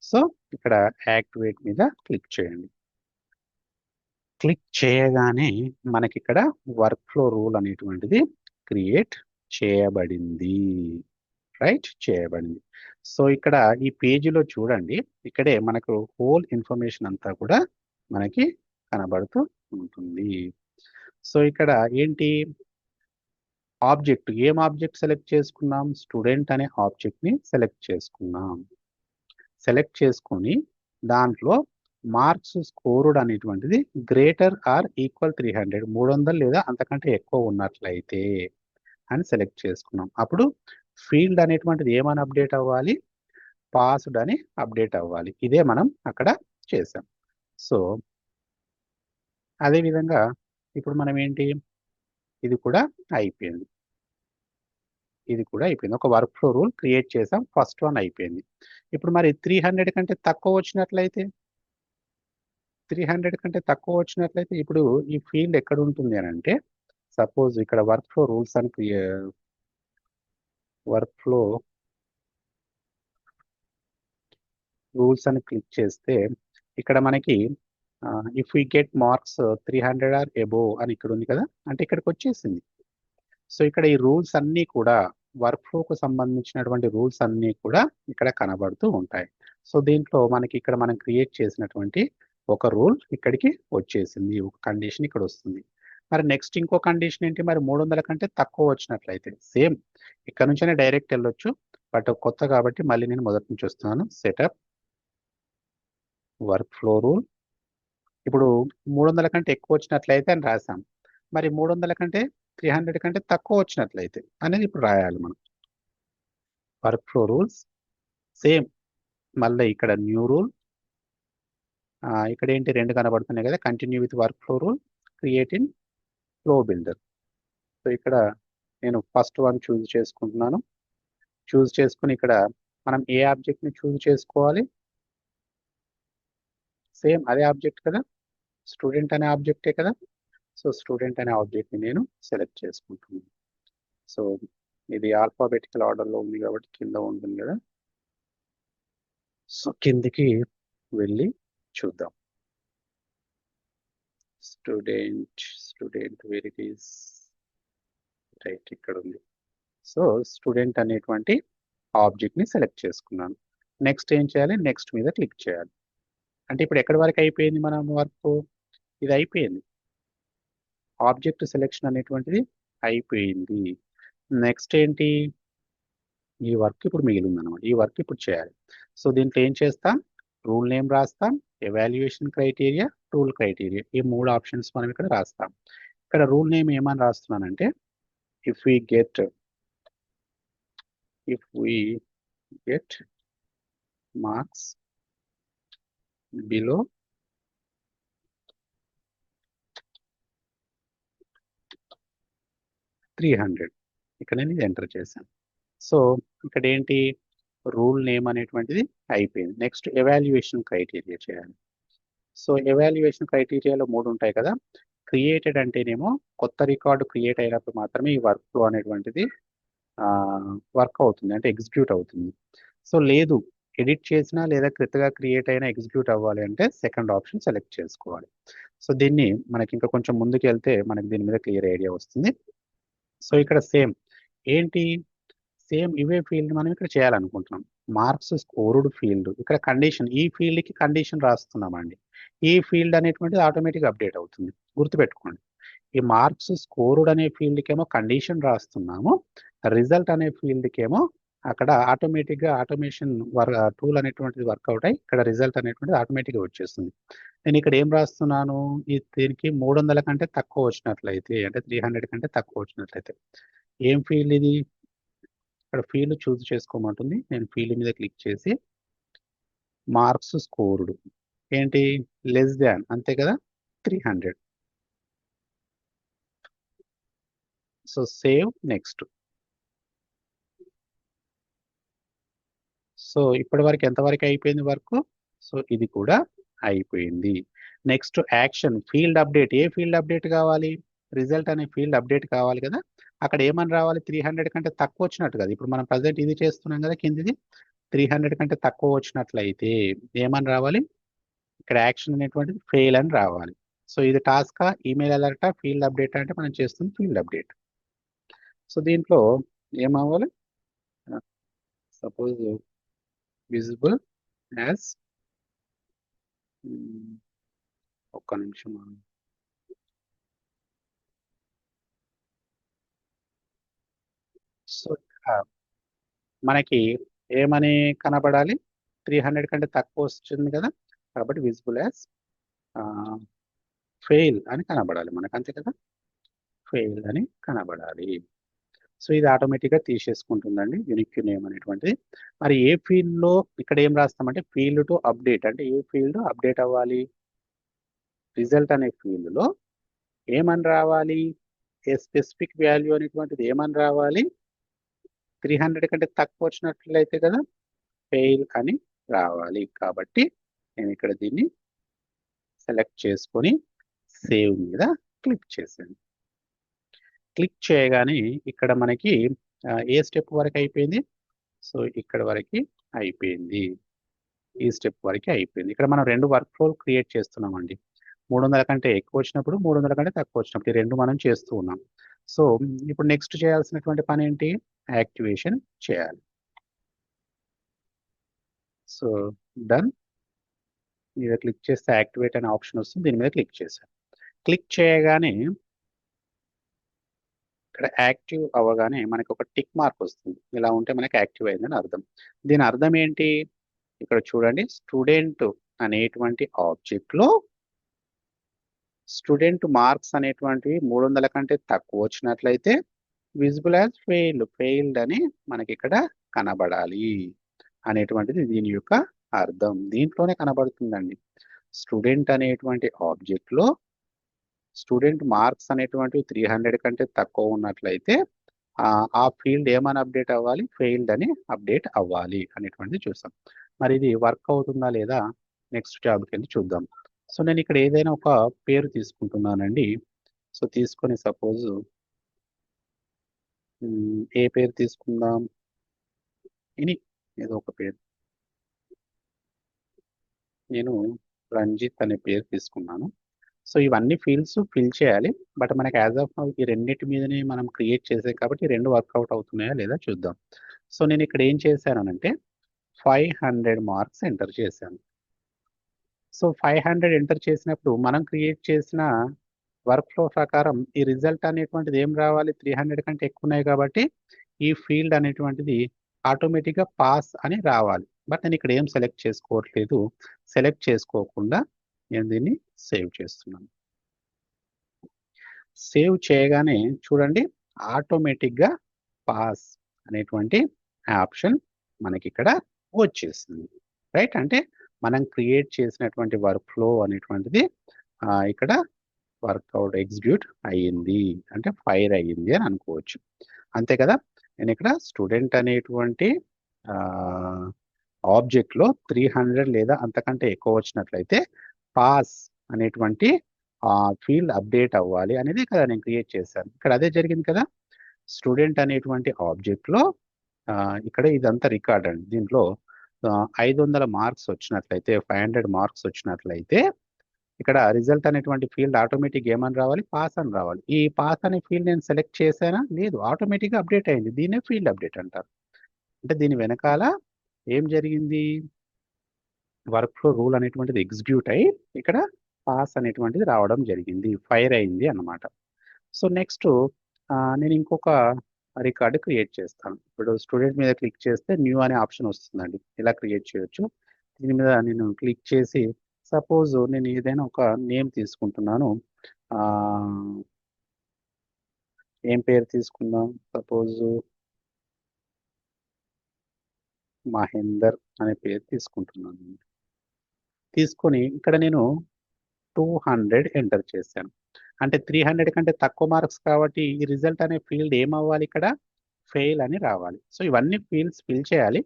సో ఇక్కడ యాక్టివేట్ మీద క్లిక్ చేయండి. క్లిక్ చేయగానే మనకి ఇక్కడ వర్క్ ఫ్లో రూల్ అనేటువంటిది క్రియేట్ చేయబడింది. రైట్, చేయబడింది. సో ఇక్కడ ఈ పేజీలో చూడండి, ఇక్కడే మనకు హోల్ ఇన్ఫర్మేషన్ అంతా కూడా మనకి కనబడుతూ ఉంటుంది. సో ఇక్కడ ఏంటి ఆబ్జెక్ట్, ఏం ఆబ్జెక్ట్ సెలెక్ట్ చేసుకున్నాం? స్టూడెంట్ అనే ఆబ్జెక్ట్ ని సెలెక్ట్ చేసుకున్నాం. సెలెక్ట్ చేసుకొని దాంట్లో మార్క్స్ స్కోర్డ్ అనేటువంటిది గ్రేటర్ ఆర్ ఈక్వల్ 300, 300 లేదా అంతకంటే ఎక్కువ ఉన్నట్లయితే అని సెలెక్ట్ చేసుకున్నాం. అప్పుడు ఫీల్డ్ అనేటువంటిది ఏమని అప్డేట్ అవ్వాలి? పాస్డ్ అని అప్డేట్ అవ్వాలి. ఇదే మనం అక్కడ చేసాం. సో అదేవిధంగా ఇప్పుడు మనం ఏంటి, ఇది కూడా అయిపోయింది. ఇది కూడా అయిపోయింది. ఒక వర్క్ ఫ్లో రూల్ క్రియేట్ చేసాం. ఫస్ట్ వన్ అయిపోయింది. ఇప్పుడు మరి 300 కంటే తక్కువ వచ్చినట్లయితే, 300 కంటే తక్కువ వచ్చినట్లయితే ఇప్పుడు ఈ ఫీల్డ్ ఎక్కడ ఉంటుంది అని అంటే, సపోజ్ ఇక్కడ వర్క్ ఫ్లో రూల్స్ అని క్లిక్ చేస్తే ఇక్కడ మనకి if we get marks 300 or above అని ఇక్కడ ఉంది కదా, అంటే ఇక్కడికి వచ్చేసింది. సో ఇక్కడ ఈ రూల్స్ అన్నీ కూడా వర్క్ ఫ్లోకు సంబంధించినటువంటి రూల్స్ అన్నీ కూడా ఇక్కడ కనబడుతూ ఉంటాయి. సో దీంట్లో మనకి ఇక్కడ మనం క్రియేట్ చేసినటువంటి ఒక రూల్ ఇక్కడికి వచ్చేసింది, ఒక కండిషన్ ఇక్కడ వస్తుంది. మరి నెక్స్ట్ ఇంకో కండిషన్ ఏంటి? మరి 300 కంటే తక్కువ వచ్చినట్లయితే సేమ్ ఇక్కడ నుంచే డైరెక్ట్ వెళ్ళొచ్చు, బట్ కొత్త కాబట్టి మళ్ళీ నేను మొదటి నుంచి వస్తున్నాను. Setup work flow rule. ఇప్పుడు 300 కంటే ఎక్కువ వచ్చినట్లయితే అని రాసాం. మరి 300 కంటే 300 కంటే తక్కువ వచ్చినట్లయితే అనేది ఇప్పుడు రాయాలి మనం. వర్క్ ఫ్లో రూల్స్ సేమ్, మళ్ళీ ఇక్కడ న్యూ రూల్. ఇక్కడ ఏంటి, రెండు కనబడుతున్నాయి కదా, continue with work flow rule, create in flow builder. So ఇక్కడ నేను ఫస్ట్ వన్ చూజ్ చేసుకుంటున్నాను. చూజ్ చేసుకుని ఇక్కడ మనం ఏ ఆబ్జెక్ట్ని చూజ్ చేసుకోవాలి? సేమ్ అదే ఆబ్జెక్ట్ కదా, స్టూడెంట్ అనే ఆబ్జెక్టే కదా. సో స్టూడెంట్ అనే ఆబ్జెక్ట్ని నేను సెలెక్ట్ చేసుకుంటున్నాను. సో ఇది ఆల్ఫాబెటికల్ ఆర్డర్లో ఉంది కాబట్టి కింద ఉంటుంది కదా. సో కిందికి వెళ్ళి చూద్దాం. Student where it is, right ఇక్కడ ఉంది. సో స్టూడెంట్ అనేటువంటి ఆబ్జెక్ట్ని సెలెక్ట్ చేసుకున్నాను. నెక్స్ట్ ఏం చేయాలి? నెక్స్ట్ మీద క్లిక్ చేయాలి. అంటే ఇప్పుడు ఎక్కడి వరకు అయిపోయింది మనం వర్క్? ఇది అయిపోయింది, ఆబ్జెక్ట్ సెలెక్షన్ అనేటువంటిది అయిపోయింది. నెక్స్ట్ ఏంటి? ఈ వర్క్ ఇప్పుడు మిగిలింది అనమాట. ఈ వర్క్ ఇప్పుడు చేయాలి. సో దీంట్లో ఏం చేస్తాం? రూల్ నేమ్ రాస్తాం, ఎవాల్యుయేషన్ క్రైటీరియా, టూల్ క్రైటీరియా, ఈ మూడు ఆప్షన్స్ మనం ఇక్కడ రాస్తాం. ఇక్కడ రూల్ నేమ్ ఏమని రాస్తున్నానంటే, if we get marks below 300, ఇక్కడ నేను ఇది ఎంటర్ చేశాను. సో ఇక్కడ ఏంటి, రూల్ నేమ్ అనేటువంటిది అయిపోయింది. నెక్స్ట్ ఎవాల్యుయేషన్ క్రైటీరియా చేయాలి. సో ఎవాల్యుయేషన్ క్రైటీరియాలో 3 ఉంటాయి కదా. క్రియేటెడ్ అంటేనేమో కొత్త రికార్డు క్రియేట్ అయినప్పుడు మాత్రమే ఈ వర్క్ ఫ్లో అనేటువంటిది వర్క్ అవుతుంది, అంటే ఎగ్జిక్యూట్ అవుతుంది. సో లేదు, ఎడిట్ చేసినా లేదా క్రితగా క్రియేట్ అయినా ఎగ్జిక్యూట్ అవ్వాలి అంటే సెకండ్ ఆప్షన్ సెలెక్ట్ చేసుకోవాలి. సో దీన్ని మనకి ఇంకా కొంచెం ముందుకు వెళ్తే మనకి దీని మీద క్లియర్ ఐడియా వస్తుంది. సో ఇక్కడ సేమ్ ఏంటి, సేమ్ ఇవే ఫీల్డ్ మనం ఇక్కడ చేయాలనుకుంటున్నాం. మార్క్స్ స్కోర్డ్ ఫీల్డ్, ఇక్కడ కండిషన్, ఈ ఫీల్డ్కి కండిషన్ రాస్తున్నామండి. ఈ ఫీల్డ్ అనేటువంటిది ఆటోమేటిక్గా అప్డేట్ అవుతుంది, గుర్తుపెట్టుకోండి. ఈ మార్క్స్ స్కోర్డ్ అనే ఫీల్డ్కి ఏమో కండిషన్ రాస్తున్నాము, రిజల్ట్ అనే ఫీల్డ్కి ఏమో అక్కడ ఆటోమేటిక్గా ఆటోమేషన్ టూల్ అనేటువంటిది వర్కౌట్ అయ్యి ఇక్కడ రిజల్ట్ అనేటువంటిది ఆటోమేటిక్గా వచ్చేస్తుంది. నేను ఇక్కడ ఏం రాస్తున్నాను, దీనికి 300 కంటే తక్కువ వచ్చినట్లయితే, అంటే 300 కంటే తక్కువ వచ్చినట్లయితే ఏం ఫీల్డ్ ఇది? ఇక్కడ ఫీల్డ్ చూస్ చేసుకోమంటుంది. నేను ఫీల్డ్ మీద క్లిక్ చేసి మార్క్స్ స్కోర్డ్ ఏంటి, లెస్ దాన్, అంతే కదా, 300. So save, next. సో ఇప్పటి వరకు ఎంతవరకు అయిపోయింది వర్క్? సో ఇది కూడా అయిపోయింది. Next action, field update. ఏ ఫీల్డ్ అప్డేట్ కావాలి? రిజల్ట్ అనే ఫీల్డ్ అప్డేట్ కావాలి కదా. అక్కడ ఏమని రావాలి? 300 కంటే తక్కువ వచ్చినట్టు కదా. ఇప్పుడు మనం ప్రజెంట్ ఇది చేస్తున్నాం కదా, కిందిది 300 కంటే తక్కువ వచ్చినట్లయితే ఏమని రావాలి? ఇక్కడ యాక్షన్ అనేటువంటిది ఫెయిల్ అని రావాలి. సో ఇది టాస్కా, ఈమెయిల్ అలర్టా, ఫీల్డ్ అప్డేట్ అంటే మనం చేస్తుంది ఫీల్డ్ అప్డేట్. సో దీంట్లో ఏమవ్వాలి, సపోజ్ విజిబుల్ యాజ్, ఒక్క నిమిషం, సో మనకి ఏమని కనబడాలి, 300 కంటే తక్కువ వస్తుంది కదా, కాబట్టి విజిబుల్ యాజ్ ఫెయిల్ అని కనబడాలి మనకు, అంతే కదా, ఫెయిల్ అని కనబడాలి. సో ఇది ఆటోమేటిక్గా తీసేసుకుంటుందండి యూనిక్ నేమ్ అనేటువంటిది. మరి ఏ ఫీల్డ్లో ఇక్కడ ఏం రాస్తామంటే ఫీల్డ్ టు అప్డేట్, అంటే ఏ ఫీల్డ్ అప్డేట్ అవ్వాలి, రిజల్ట్ అనే ఫీల్డ్లో ఏమని రావాలి, ఏ స్పెసిఫిక్ వాల్యూ అనేటువంటిది ఏమని రావాలి, 300 కంటే తక్కువ వచ్చినట్లయితే కదా ఫెయిల్ అని రావాలి. కాబట్టి నేను ఇక్కడ దీన్ని సెలెక్ట్ చేసుకొని సేవ్ మీద క్లిక్ చేశాను. క్లిక్ చేయగానే ఇక్కడ మనకి ఏ స్టెప్ వరకు అయిపోయింది, సో ఇక్కడ వరకు అయిపోయింది, ఈ స్టెప్ వరకు అయిపోయింది. ఇక్కడ మనం 2 వర్క్ ఫ్లో క్రియేట్ చేస్తున్నామండి. 300 కంటే ఎక్కువ వచ్చినప్పుడు, 300 కంటే తక్కువ వచ్చినప్పుడు, ఈ 2 మనం చేస్తూ ఉన్నాం. సో ఇప్పుడు నెక్స్ట్ చేయాల్సినటువంటి పని ఏంటి, యాక్టివేషన్ చేయాలి. సో డన్ మీద క్లిక్ చేస్తే యాక్టివేట్ అనే ఆప్షన్ వస్తుంది, దీని మీద క్లిక్ చేశాను. క్లిక్ చేయగానే ఇక్కడ యాక్టివ్ అవ్వగానే మనకి ఒక టిక్ మార్క్ వస్తుంది. ఇలా ఉంటే మనకి యాక్టివ్ అయిందని అర్థం. దీని అర్థం ఏంటి, ఇక్కడ చూడండి, స్టూడెంట్ అనేటువంటి ఆబ్జెక్ట్లో స్టూడెంట్ మార్క్స్ అనేటువంటివి 300 కంటే తక్కువ వచ్చినట్లయితే విజిబుల్ యాజ్ ఫెయిల్డ్ అని మనకి ఇక్కడ కనబడాలి అనేటువంటిది దీని యొక్క అర్థం. దీంట్లోనే కనబడుతుందండి, స్టూడెంట్ అనేటువంటి ఆబ్జెక్ట్లో స్టూడెంట్ మార్క్స్ అనేటువంటివి 300 కంటే తక్కువ ఉన్నట్లయితే ఆ ఫీల్డ్ ఏమని అప్డేట్ అవ్వాలి, ఫెయిల్డ్ అని అప్డేట్ అవ్వాలి అనేటువంటిది చూసాం. మరి ఇది వర్క్ అవుతుందా లేదా నెక్స్ట్ జాబ్కి వెళ్ళి చూద్దాం. సో నేను ఇక్కడ ఏదైనా ఒక పేరు తీసుకుంటున్నానండి. సో తీసుకొని సపోజ్ ఏ పేరు తీసుకుందాం, ఇది ఏదో ఒక పేరు, నేను రంజిత్ అనే పేరు తీసుకున్నాను. సో ఇవన్నీ ఫీల్డ్స్ ఫిల్ చేయాలి, బట్ మనకి యాజ్ ఆఫ్ నౌ ఈ రెండింటి మీదనే మనం క్రియేట్ చేసాం కాబట్టి ఈ 2 వర్కౌట్ అవుతున్నాయా లేదా చూద్దాం. సో నేను ఇక్కడ ఏం చేశానంటే 500 మార్క్స్ ఎంటర్ చేశాను. సో 500 ఎంటర్ చేసినప్పుడు మనం క్రియేట్ చేసిన వర్క్ ఫ్లో ప్రకారం ఈ రిజల్ట్ అనేటువంటిది ఏం రావాలి, 300 కంటే ఎక్కువ ఉన్నాయి కాబట్టి ఈ ఫీల్డ్ అనేటువంటిది ఆటోమేటిక్గా పాస్ అని రావాలి. బట్ నేను ఇక్కడ ఏం సెలెక్ట్ చేసుకోవట్లేదు, సెలెక్ట్ చేసుకోకుండా నేను దీన్ని సేవ్ చేస్తున్నాను. సేవ్ చేయగానే చూడండి ఆటోమేటిక్గా పాస్ అనేటువంటి ఆప్షన్ మనకి ఇక్కడ వచ్చేసింది, రైట్. అంటే మనం క్రియేట్ చేసినటువంటి వర్క్ ఫ్లో అనేటువంటిది ఇక్కడ వర్కౌట్ ఎగ్జిక్యూట్ అయ్యింది, అంటే ఫైర్ అయ్యింది అని అనుకోవచ్చు, అంతే కదా. నేను ఇక్కడ స్టూడెంట్ అనేటువంటి ఆబ్జెక్ట్లో 300 లేదా అంతకంటే ఎక్కువ వచ్చినట్లయితే పాస్ అనేటువంటి ఫీల్డ్ అప్డేట్ అవ్వాలి అనేది కదా నేను క్రియేట్ చేశాను. ఇక్కడ అదే జరిగింది కదా, స్టూడెంట్ అనేటువంటి ఆబ్జెక్ట్లో ఇక్కడ ఇదంతా రికార్డ్ అండి. దీంట్లో 500 మార్క్స్ వచ్చినట్లయితే, 500 మార్క్స్ వచ్చినట్లయితే ఇక్కడ రిజల్ట్ అనేటువంటి ఫీల్డ్ ఆటోమేటిక్ ఏమని రావాలి, పాస్ అని రావాలి. ఈ పాస్ అనే ఫీల్డ్ నేను సెలెక్ట్ చేశానా, లేదు, ఆటోమేటిక్గా అప్డేట్ అయింది. దీన్నే ఫీల్డ్ అప్డేట్ అంటారు. అంటే దీని వెనకాల ఏం జరిగింది, వర్క్ ఫ్లో రూల్ అనేటువంటిది ఎగ్జిక్యూట్ అయ్యి ఇక్కడ పాస్ అనేటువంటిది రావడం జరిగింది, ఫైర్ అయింది అన్నమాట. సో నెక్స్ట్ నేను ఇంకొక రికార్డు క్రియేట్ చేస్తాను. ఇప్పుడు స్టూడెంట్ మీద క్లిక్ చేస్తే న్యూ అనే ఆప్షన్ వస్తుందండి, ఇలా క్రియేట్ చేయొచ్చు. దీని మీద నేను క్లిక్ చేసి సపోజ్ నేను ఏదైనా ఒక నేమ్ తీసుకుంటున్నాను, ఏం పేరు తీసుకుందాం, సపోజ్ మహేందర్ అనే పేరు తీసుకుంటున్నాను. తీసుకొని ఇక్కడ నేను 200 ఎంటర్ చేశాను. అంటే 300 కంటే తక్కువ మార్క్స్ కాబట్టి ఈ రిజల్ట్ అనే ఫీల్డ్ ఏమవ్వాలి, ఇక్కడ ఫెయిల్ అని రావాలి. సో ఇవన్నీ ఫీల్డ్స్ ఫిల్ చేయాలి,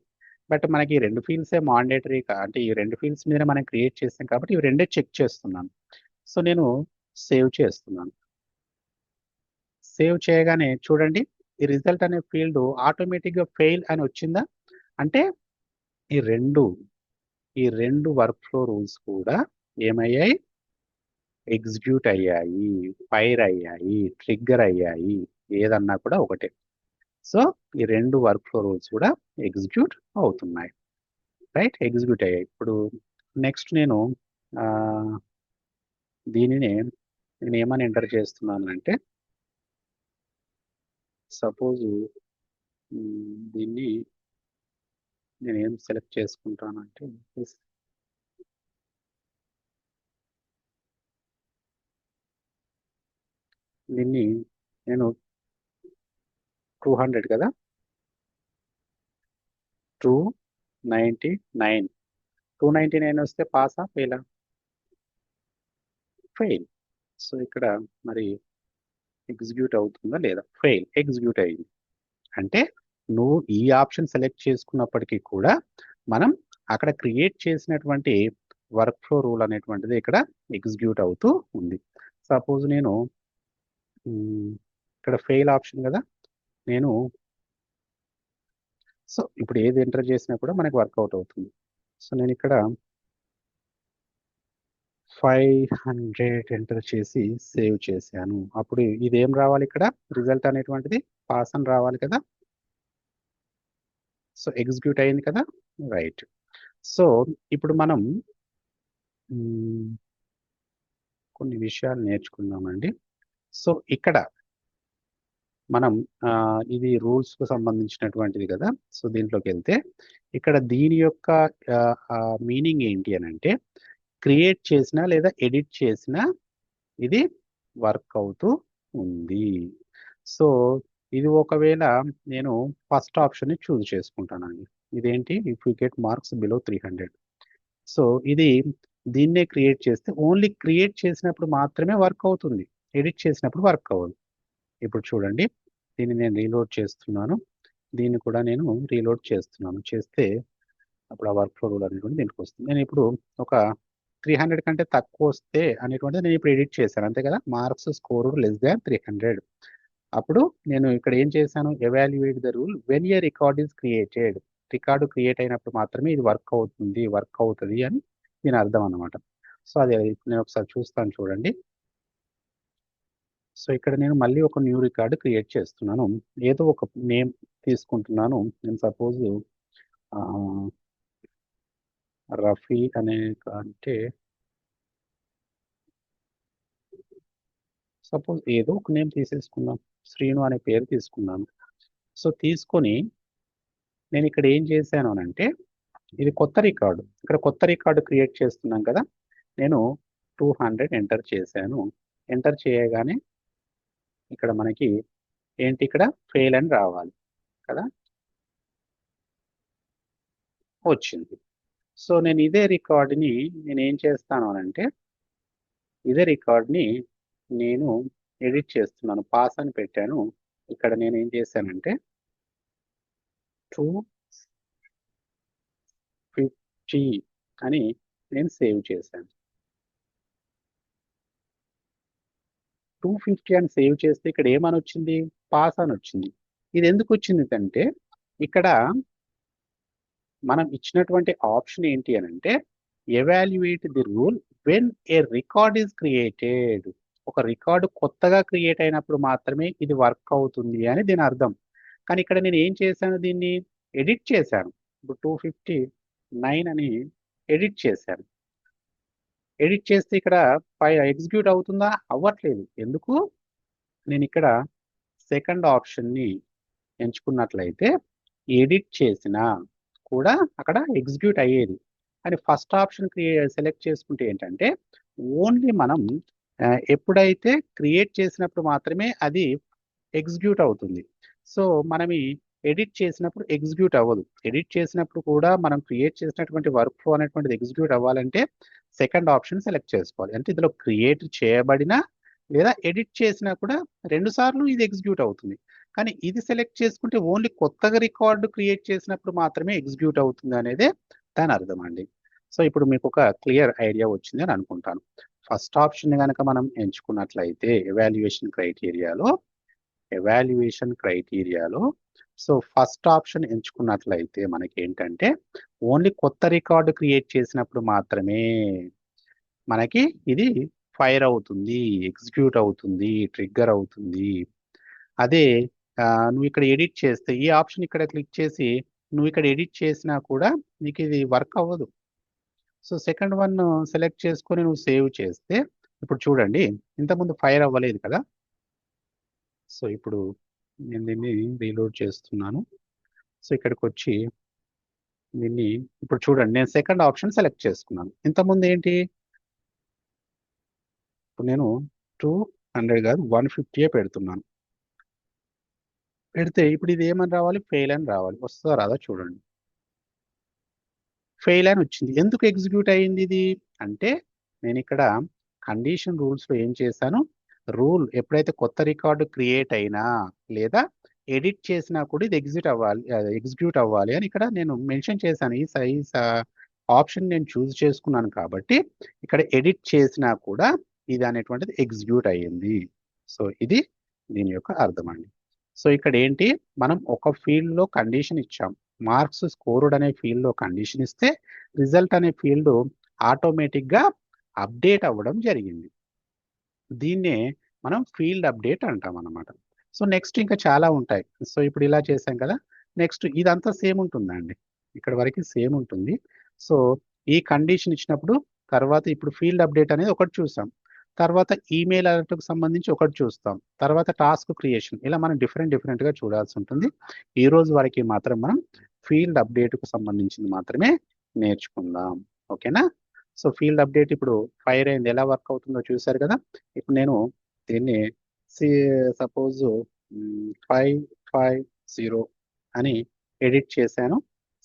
బట్ మనకి ఈ 2 ఫీల్డ్సే మాండేటరీ, అంటే ఈ 2 ఫీల్డ్స్ మీద మనం క్రియేట్ చేసాం కాబట్టి ఇవి రెండే చెక్ చేస్తున్నాను. సో నేను సేవ్ చేస్తున్నాను. సేవ్ చేయగానే చూడండి ఈ రిజల్ట్ అనే ఫీల్డ్ ఆటోమేటిక్గా ఫెయిల్ అని వచ్చిందా, అంటే ఈ రెండు వర్క్ ఫ్లో రూల్స్ కూడా ఏమయ్యాయి, ఎగ్జిక్యూట్ అయ్యాయి, ఫైర్ అయ్యాయి, ట్రిగ్గర్ అయ్యాయి, ఏదన్నా కూడా ఒకటే. సో ఈ రెండు వర్క్ ఫ్లో రూల్స్ కూడా ఎగ్జిక్యూట్ అవుతున్నాయి, రైట్? ఎగ్జిక్యూట్ అయ్యాయి. ఇప్పుడు నెక్స్ట్ నేను దీనిని నేను ఏమని ఎంటర్ చేస్తున్నాను అంటే, సపోజ్ దీన్ని నేను ఏం సెలెక్ట్ చేసుకుంటానంటే, దీన్ని నేను 200 కదా, 299 299 వస్తే పాసా ఫెయిలా? ఫెయిల్. సో ఇక్కడ మరి ఎగ్జిక్యూట్ అవుతుందా లేదా? ఫెయిల్, ఎగ్జిక్యూట్ అయింది. అంటే నువ్వు ఈ ఆప్షన్ సెలెక్ట్ చేసుకున్నప్పటికీ కూడా మనం అక్కడ క్రియేట్ చేసినటువంటి వర్క్ ఫ్లో రూల్ అనేటువంటిది ఇక్కడ ఎగ్జిక్యూట్ అవుతూ ఉంది. సపోజ్ నేను ఇక్కడ ఫెయిల్ ఆప్షన్ కదా, నేను సో ఇప్పుడు ఏది ఎంటర్ చేసినా కూడా మనకి వర్కౌట్ అవుతుంది. సో నేను ఇక్కడ 500 ఎంటర్ చేసి సేవ్ చేశాను. అప్పుడు ఇదేం రావాలి? ఇక్కడ రిజల్ట్ అనేటువంటిది పాస్ అని రావాలి కదా. సో ఎగ్జిక్యూట్ అయింది కదా, రైట్. సో ఇప్పుడు మనం కొన్ని విషయాలు నేర్చుకుందామండి. సో ఇక్కడ మనం ఇది రూల్స్ కు సంబంధించినటువంటిది కదా. సో దీంట్లోకి వెళ్తే ఇక్కడ దీని యొక్క మీనింగ్ ఏంటి అని అంటే, క్రియేట్ చేసిన లేదా ఎడిట్ చేసిన ఇది వర్క్ అవుతూ ఉంది. సో ఇది ఒకవేళ నేను ఫస్ట్ ఆప్షన్ ని చూస్ చేసుకుంటానండి. ఇదేంటి? If you get marks below 300. So ఇది దీన్నే క్రియేట్ చేస్తే ఓన్లీ క్రియేట్ చేసినప్పుడు మాత్రమే వర్క్ అవుతుంది, ఎడిట్ చేసినప్పుడు వర్క్ అవ్వదు. ఇప్పుడు చూడండి, దీన్ని నేను రీలోడ్ చేస్తున్నాను, దీన్ని కూడా నేను రీలోడ్ చేస్తున్నాను. చేస్తే అప్పుడు ఆ వర్క్ ఫ్లో రూల్ అనేటువంటి దీనికి వస్తుంది. నేను ఇప్పుడు ఒక 300 కంటే తక్కువ వస్తే అనేటువంటిది నేను ఇప్పుడు ఎడిట్ చేశాను, అంతే కదా. Marks score less than 300. అప్పుడు నేను ఇక్కడ ఏం చేశాను? Evaluate the rule when a record is created. Record create అయినప్పుడు మాత్రమే ఇది వర్క్ అవుతుంది, వర్క్ అవుతుంది అని దీని అర్థం అన్నమాట. సో అది నేను ఒకసారి చూస్తాను, చూడండి. సో ఇక్కడ నేను మళ్ళీ ఒక న్యూ రికార్డు క్రియేట్ చేస్తున్నాను. ఏదో ఒక నేమ్ తీసుకుంటున్నాను. నేను సపోజ్ రఫీ అనే అంటే, సపోజ్ ఏదో ఒక నేమ్ తీసేసుకుందాం, శ్రీను అనే పేరు తీసుకున్నాను. సో తీసుకొని నేను ఇక్కడ ఏం చేశాను అని అంటే, ఇది కొత్త రికార్డు, ఇక్కడ కొత్త రికార్డు క్రియేట్ చేస్తున్నాం కదా. నేను 200 ఎంటర్ చేశాను. ఎంటర్ చేయగానే ఇక్కడ మనకి ఏంటి? ఇక్కడ ఫెయిల్ అని రావాలి కదా, వచ్చింది. సో నేను ఇదే రికార్డుని నేను ఏం చేస్తాను అని అంటే, ఇదే రికార్డ్ని నేను ఎడిట్ చేస్తున్నాను. పాస్ అని పెట్టాను. ఇక్కడ నేను ఏం చేశానంటే 250 అని నేను సేవ్ చేశాను. 250 అని సేవ్ చేస్తే ఇక్కడ ఏమని వచ్చింది? పాస్ అని వచ్చింది. ఇది ఎందుకు వచ్చింది అంటే, ఇక్కడ మనం ఇచ్చినటువంటి ఆప్షన్ ఏంటి అని అంటే, evaluate the rule when a record is created. ఒక రికార్డు కొత్తగా క్రియేట్ అయినప్పుడు మాత్రమే ఇది వర్క్ అవుతుంది అని దీని అర్థం. కానీ ఇక్కడ నేను ఏం చేశాను? దీన్ని ఎడిట్ చేశాను. ఇప్పుడు 259 అని ఎడిట్ చేశాను. ఎడిట్ చేస్తే ఇక్కడ ఎగ్జిక్యూట్ అవుతుందా? అవ్వట్లేదు. ఎందుకు? నేను ఇక్కడ సెకండ్ ఆప్షన్ని ఎంచుకున్నట్లయితే ఎడిట్ చేసినా కూడా అక్కడ ఎగ్జిక్యూట్ అయ్యేది. కానీ ఫస్ట్ ఆప్షన్ సెలెక్ట్ చేసుకుంటే ఏంటంటే, ఓన్లీ మనం ఎప్పుడైతే క్రియేట్ చేసినప్పుడు మాత్రమే అది ఎగ్జిక్యూట్ అవుతుంది. సో మనం ఎడిట్ చేసినప్పుడు ఎగ్జిక్యూట్ అవ్వదు. ఎడిట్ చేసినప్పుడు కూడా మనం క్రియేట్ చేసినటువంటి వర్క్ ఫ్లో అనేటువంటిది ఎగ్జిక్యూట్ అవ్వాలంటే సెకండ్ ఆప్షన్ సెలెక్ట్ చేసుకోవాలి. అంటే ఇందులో క్రియేట్ చేయబడిన లేదా ఎడిట్ చేసినా కూడా 2 సార్లు ఇది ఎగ్జిక్యూట్ అవుతుంది. కానీ ఇది సెలెక్ట్ చేసుకుంటే ఓన్లీ కొత్తగా రికార్డు క్రియేట్ చేసినప్పుడు మాత్రమే ఎగ్జిక్యూట్ అవుతుంది అనేదే దాని అర్థం అండి. సో ఇప్పుడు మీకు ఒక క్లియర్ ఐడియా వచ్చింది అని అనుకుంటాను. ఫస్ట్ ఆప్షన్ కనుక మనం ఎంచుకున్నట్లయితే ఎవాల్యుయేషన్ క్రైటీరియాలో సో ఫస్ట్ ఆప్షన్ ఎంచుకున్నట్లయితే మనకి ఏంటంటే, ఓన్లీ కొత్త రికార్డు క్రియేట్ చేసినప్పుడు మాత్రమే మనకి ఇది ఫైర్ అవుతుంది, ఎగ్జిక్యూట్ అవుతుంది, ట్రిగ్గర్ అవుతుంది. అదే నువ్వు ఇక్కడ ఎడిట్ చేస్తే ఈ ఆప్షన్ ఇక్కడ క్లిక్ చేసి నువ్వు ఇక్కడ ఎడిట్ చేసినా కూడా నీకు ఇది వర్క్ అవ్వదు. సో సెకండ్ వన్ సెలెక్ట్ చేసుకొని నువ్వు సేవ్ చేస్తే ఇప్పుడు చూడండి, ఇంతకుముందు ఫైర్ అవ్వలేదు కదా. సో ఇప్పుడు నేను దీన్ని రీలోడ్ చేస్తున్నాను. సో ఇక్కడికి వచ్చి దీన్ని ఇప్పుడు చూడండి, నేను సెకండ్ ఆప్షన్ సెలెక్ట్ చేసుకున్నాను. ఇంతకుముందు ఏంటి, ఇప్పుడు నేను 200 కాదు 150 పెడుతున్నాను. పెడితే ఇప్పుడు ఇది ఏమని రావాలి, ఫెయిల్ అని రావాలి. వస్తుందా రాదా చూడండి. ఫెయిల్ అని వచ్చింది. ఎందుకు ఎగ్జిక్యూట్ అయ్యింది ఇది అంటే, నేను ఇక్కడ కండిషన్ రూల్స్లో ఏం చేశాను, రూల్ ఎప్పుడైతే కొత్త రికార్డు క్రియేట్ అయినా లేదా ఎడిట్ చేసినా కూడా ఇది ఎగ్జిక్యూట్ అవ్వాలి అని ఇక్కడ నేను మెన్షన్ చేశాను. ఈ ఆప్షన్ నేను చూస్ చేసుకున్నాను కాబట్టి ఇక్కడ ఎడిట్ చేసినా కూడా ఇది అనేటువంటిది ఎగ్జిక్యూట్ అయ్యింది. సో ఇది దీని యొక్క అర్థం అండి. సో ఇక్కడ ఏంటి, మనం ఒక ఫీల్డ్లో కండిషన్ ఇచ్చాం. మార్క్స్ స్కోర్డ్ అనే ఫీల్డ్లో కండిషన్ ఇస్తే రిజల్ట్ అనే ఫీల్డ్ ఆటోమేటిక్గా అప్డేట్ అవ్వడం జరిగింది. దీన్నే మనం ఫీల్డ్ అప్డేట్ అంటాం అన్నమాట. సో నెక్స్ట్ ఇంకా చాలా ఉంటాయి. సో ఇప్పుడు ఇలా చేసాం కదా, నెక్స్ట్ ఇదంతా సేమ్ ఉంటుందండి, ఇక్కడ వరకు సేమ్ ఉంటుంది. సో ఈ కండిషన్ ఇచ్చినప్పుడు తర్వాత ఇప్పుడు ఫీల్డ్ అప్డేట్ అనేది ఒకటి చూసాం, తర్వాత ఈమెయిల్ అలర్ట్కి సంబంధించి ఒకటి చూస్తాం, తర్వాత టాస్క్ క్రియేషన్, ఇలా మనం డిఫరెంట్గా చూడాల్సి ఉంటుంది. ఈ రోజు వరకు మాత్రం మనం ఫీల్డ్ అప్డేట్కు సంబంధించింది మాత్రమే నేర్చుకుందాం. ఓకేనా. సో ఫీల్డ్ అప్డేట్ ఇప్పుడు ఫైర్ అయింది, ఎలా వర్క్ అవుతుందో చూసారు కదా. ఇప్పుడు నేను దీన్ని సపోజ్ 550 అని ఎడిట్ చేశాను,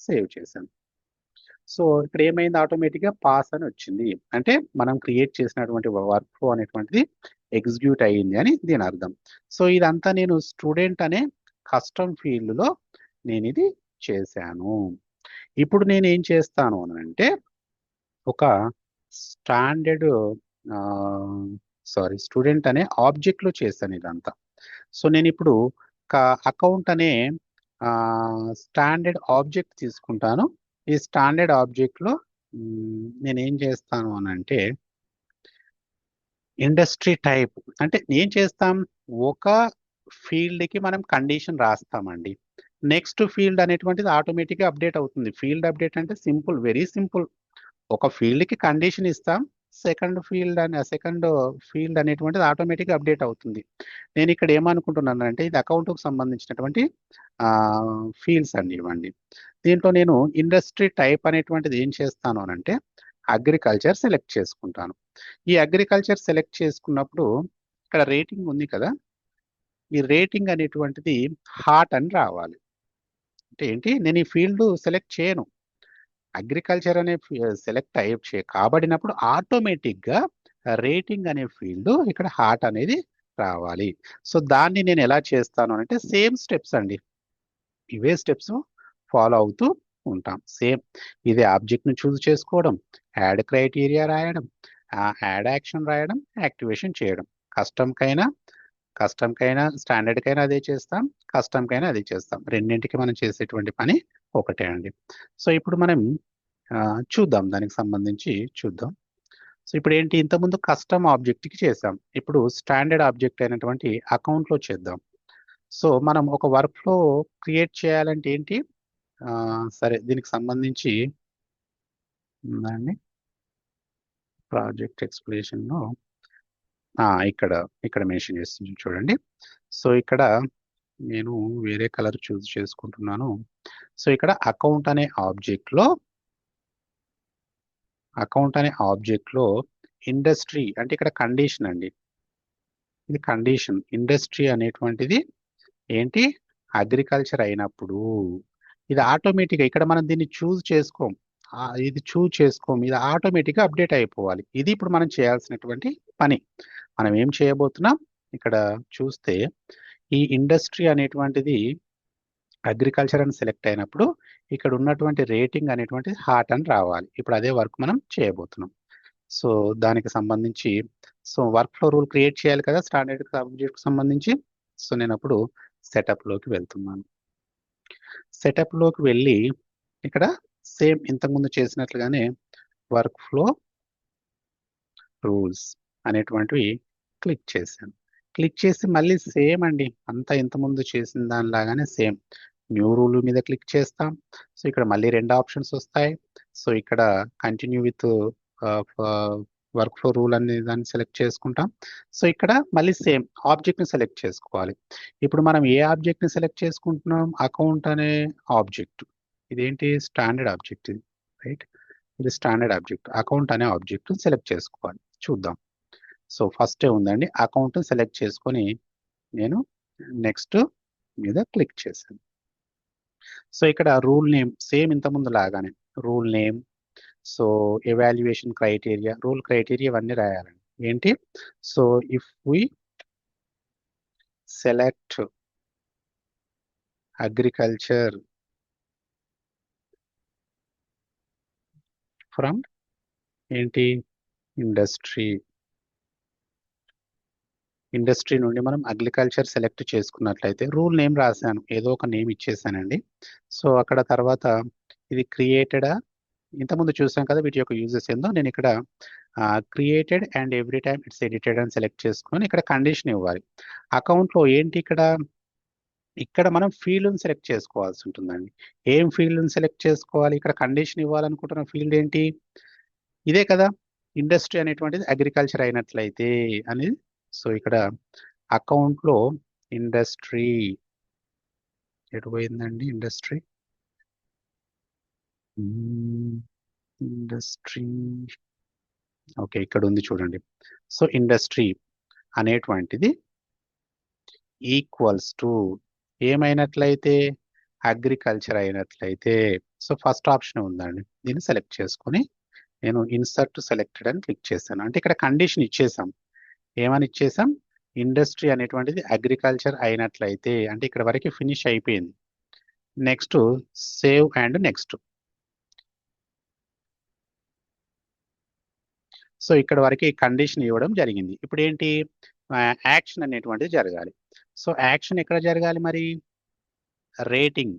సేవ్ చేశాను. సో ఇక్కడ ఏమైంది, ఆటోమేటిక్గా పాస్ అని వచ్చింది. అంటే మనం క్రియేట్ చేసినటువంటి వర్క్ ఫ్లో అనేటువంటిది ఎగ్జిక్యూట్ అయ్యింది అని దీని అర్థం. సో ఇదంతా నేను స్టూడెంట్ అనే కస్టమ్ ఫీల్డ్లో నేను ఇది చేశాను. ఇప్పుడు నేను ఏం చేస్తాను అని అంటే, ఒక స్టాండర్డ్ స్టూడెంట్ అనే ఆబ్జెక్ట్లో చేశాను ఇదంతా. సో నేను ఇప్పుడు ఒక అకౌంట్ అనే స్టాండర్డ్ ఆబ్జెక్ట్ తీసుకుంటాను. ఈ స్టాండర్డ్ ఆబ్జెక్ట్లో నేను ఏం చేస్తాను అని అంటే, ఇండస్ట్రీ టైప్ అంటే ఏం చేస్తాం, ఒక ఫీల్డ్కి మనం కండిషన్ రాస్తామండి. నెక్స్ట్ ఫీల్డ్ అనేటువంటిది ఆటోమేటిక్గా అప్డేట్ అవుతుంది. ఫీల్డ్ అప్డేట్ అంటే సింపుల్, వెరీ సింపుల్. ఒక ఫీల్డ్కి కండిషన్ ఇస్తాం, సెకండ్ ఫీల్డ్ అనేటువంటిది ఆటోమేటిక్గా అప్డేట్ అవుతుంది. నేను ఇక్కడ ఏమనుకుంటున్నాను అంటే, ఇది అకౌంట్కు సంబంధించినటువంటి ఫీల్డ్స్ అండి ఇవ్వండి. దీంట్లో నేను ఇండస్ట్రీ టైప్ అనేటువంటిది ఏం చేస్తాను అని అంటే, అగ్రికల్చర్ సెలెక్ట్ చేసుకుంటాను. ఈ అగ్రికల్చర్ సెలెక్ట్ చేసుకున్నప్పుడు ఇక్కడ రేటింగ్ ఉంది కదా, ఈ రేటింగ్ అనేటువంటిది హాట్ అని రావాలి. అంటే ఏంటి, నేను ఈ ఫీల్డ్ సెలెక్ట్ చేయను, అగ్రికల్చర్ అనే సెలెక్ట్ కాబడినప్పుడు ఆటోమేటిక్గా రేటింగ్ అనే ఫీల్డ్ ఇక్కడ హాట్ అనేది రావాలి. సో దాన్ని నేను ఎలా చేస్తాను అంటే, సేమ్ స్టెప్స్ అండి, ఇవే స్టెప్స్ ఫాలో అవుతూ ఉంటాం. సేమ్ ఇదే ఆబ్జెక్ట్ని చూస్ చేసుకోవడం, యాడ్ క్రైటీరియా రాయడం, యాడ్ యాక్షన్ రాయడం, యాక్టివేషన్ చేయడం. కస్టమ్కైనా స్టాండర్డ్కైనా అదే చేస్తాం, కస్టమ్కైనా అదే చేస్తాం. రెండింటికి మనం చేసేటువంటి పని ఒకటే అండి. సో ఇప్పుడు మనం చూద్దాం, దానికి సంబంధించి చూద్దాం. సో ఇప్పుడు ఏంటి, ఇంతకుముందు కస్టమ్ ఆబ్జెక్ట్కి చేసాం, ఇప్పుడు స్టాండర్డ్ ఆబ్జెక్ట్ అయినటువంటి అకౌంట్లో చేద్దాం. సో మనం ఒక వర్క్ ఫ్లో క్రియేట్ చేయాలంటే ఏంటి, సరే దీనికి సంబంధించి ఉందండి ప్రాజెక్ట్ ఎక్స్ప్లెనేషన్లో ఇక్కడ మెన్షన్ చేస్తుంది చూడండి. సో ఇక్కడ నేను వేరే కలర్ చూస్ చేసుకుంటున్నాను. సో ఇక్కడ అకౌంట్ అనే ఆబ్జెక్ట్లో ఇండస్ట్రీ అంటే ఇక్కడ కండిషన్ అండి, ఇది కండిషన్. ఇండస్ట్రీ అనేటువంటిది ఏంటి, అగ్రికల్చర్ అయినప్పుడు ఇది ఆటోమేటిక్గా ఇక్కడ మనం దీన్ని చూస్ చేసుకోం, ఇది ఆటోమేటిక్గా అప్డేట్ అయిపోవాలి. ఇది ఇప్పుడు మనం చేయాల్సినటువంటి పని. మనం ఏం చేయబోతున్నాం, ఇక్కడ చూస్తే ఈ ఇండస్ట్రీ అనేటువంటిది అగ్రికల్చర్ అని సెలెక్ట్ అయినప్పుడు ఇక్కడ ఉన్నటువంటి రేటింగ్ అనేటువంటిది హాట్ అని రావాలి. ఇప్పుడు అదే వర్క్ మనం చేయబోతున్నాం. సో దానికి సంబంధించి వర్క్ ఫ్లో రూల్ క్రియేట్ చేయాలి కదా స్టాండర్డ్ ఆబ్జెక్ట్కి సంబంధించి. సో నేను అప్పుడు సెటప్లోకి వెళ్తున్నాను. సెటప్లోకి వెళ్ళి ఇక్కడ సేమ్ ఇంతకుముందు చేసినట్లుగానే వర్క్ ఫ్లో రూల్స్ అనేటువంటివి క్లిక్ చేశాను. క్లిక్ చేసి మళ్ళీ సేమ్ అండి, అంతా ఇంతకుముందు చేసిన దానిలాగానే సేమ్ న్యూ రూల్ మీద క్లిక్ చేస్తాం. సో ఇక్కడ మళ్ళీ 2 ఆప్షన్స్ వస్తాయి. సో ఇక్కడ continue with work flow rule అనే దాన్ని సెలెక్ట్ చేసుకుంటాం. సో ఇక్కడ మళ్ళీ సేమ్ ఆబ్జెక్ట్ని సెలెక్ట్ చేసుకోవాలి. ఇప్పుడు మనం ఏ ఆబ్జెక్ట్ని సెలెక్ట్ చేసుకుంటున్నాం? అకౌంట్ అనే ఆబ్జెక్ట్. ఇదేంటి? స్టాండర్డ్ ఆబ్జెక్ట్ ఇది, రైట్? ఇది స్టాండర్డ్ ఆబ్జెక్ట్. అకౌంట్ అనే ఆబ్జెక్ట్ సెలెక్ట్ చేసుకోవాలి. చూద్దాం. సో ఫస్ట్ ఉందండి, అకౌంట్ సెలెక్ట్ చేసుకొని నేను నెక్స్ట్ మీద క్లిక్ చేశాను. సో ఇక్కడ రూల్ నేమ్ సేమ్ ఇంతకుముందు లాగానే rule name, so evaluation criteria, rule criteria ఇవన్నీ రాయాలండి. ఏంటి? So if we select agriculture from ఏంటి? ఇండస్ట్రీ నుండి మనం అగ్రికల్చర్ సెలెక్ట్ చేసుకున్నట్లయితే రూల్ నేమ్ రాశాను, ఏదో ఒక నేమ్ ఇచ్చేసానండి. సో అక్కడ తర్వాత ఇది క్రియేటెడా, ఇంతకుముందు చూసాం కదా వీటి యొక్క యూజెస్ ఏందో. నేను ఇక్కడ created and every time it's edited అని సెలెక్ట్ చేసుకొని ఇక్కడ కండిషన్ ఇవ్వాలి. అకౌంట్లో ఏంటి ఇక్కడ మనం ఫీల్డ్ని సెలెక్ట్ చేసుకోవాల్సి ఉంటుందండి. ఏం ఫీల్డ్ని సెలెక్ట్ చేసుకోవాలి? ఇక్కడ కండిషన్ ఇవ్వాలనుకుంటున్న ఫీల్డ్ ఏంటి? ఇదే కదా, ఇండస్ట్రీ అనేటువంటిది అగ్రికల్చర్ అయినట్లయితే అనేది. సో ఇక్కడ అకౌంట్లో ఇండస్ట్రీ ఎటు పోయిందండి? ఇండస్ట్రీ ఓకే, ఇక్కడ ఉంది చూడండి. సో ఇండస్ట్రీ అనేటువంటిది ఈక్వల్స్ టు ఏమైనట్లయితే? అగ్రికల్చర్ అయినట్లయితే. సో ఫస్ట్ ఆప్షన్ ఉందండి, దీన్ని సెలెక్ట్ చేసుకొని నేను ఇన్సర్ట్ సెలెక్టెడ్ అని క్లిక్ చేశాను. అంటే ఇక్కడ కండిషన్ ఇచ్చేసాం. ఏమని ఇచ్చేసాం? ఇండస్ట్రీ అనేటువంటిది అగ్రికల్చర్ అయినట్లయితే. అంటే ఇక్కడ వరకు ఫినిష్ అయిపోయింది. Next save and next. So ఇక్కడ వరకు కండిషన్ ఇవ్వడం జరిగింది. ఇప్పుడు ఏంటి? యాక్షన్ అనేటువంటిది జరగాలి. సో యాక్షన్ ఎక్కడ జరగాలి మరి? రేటింగ్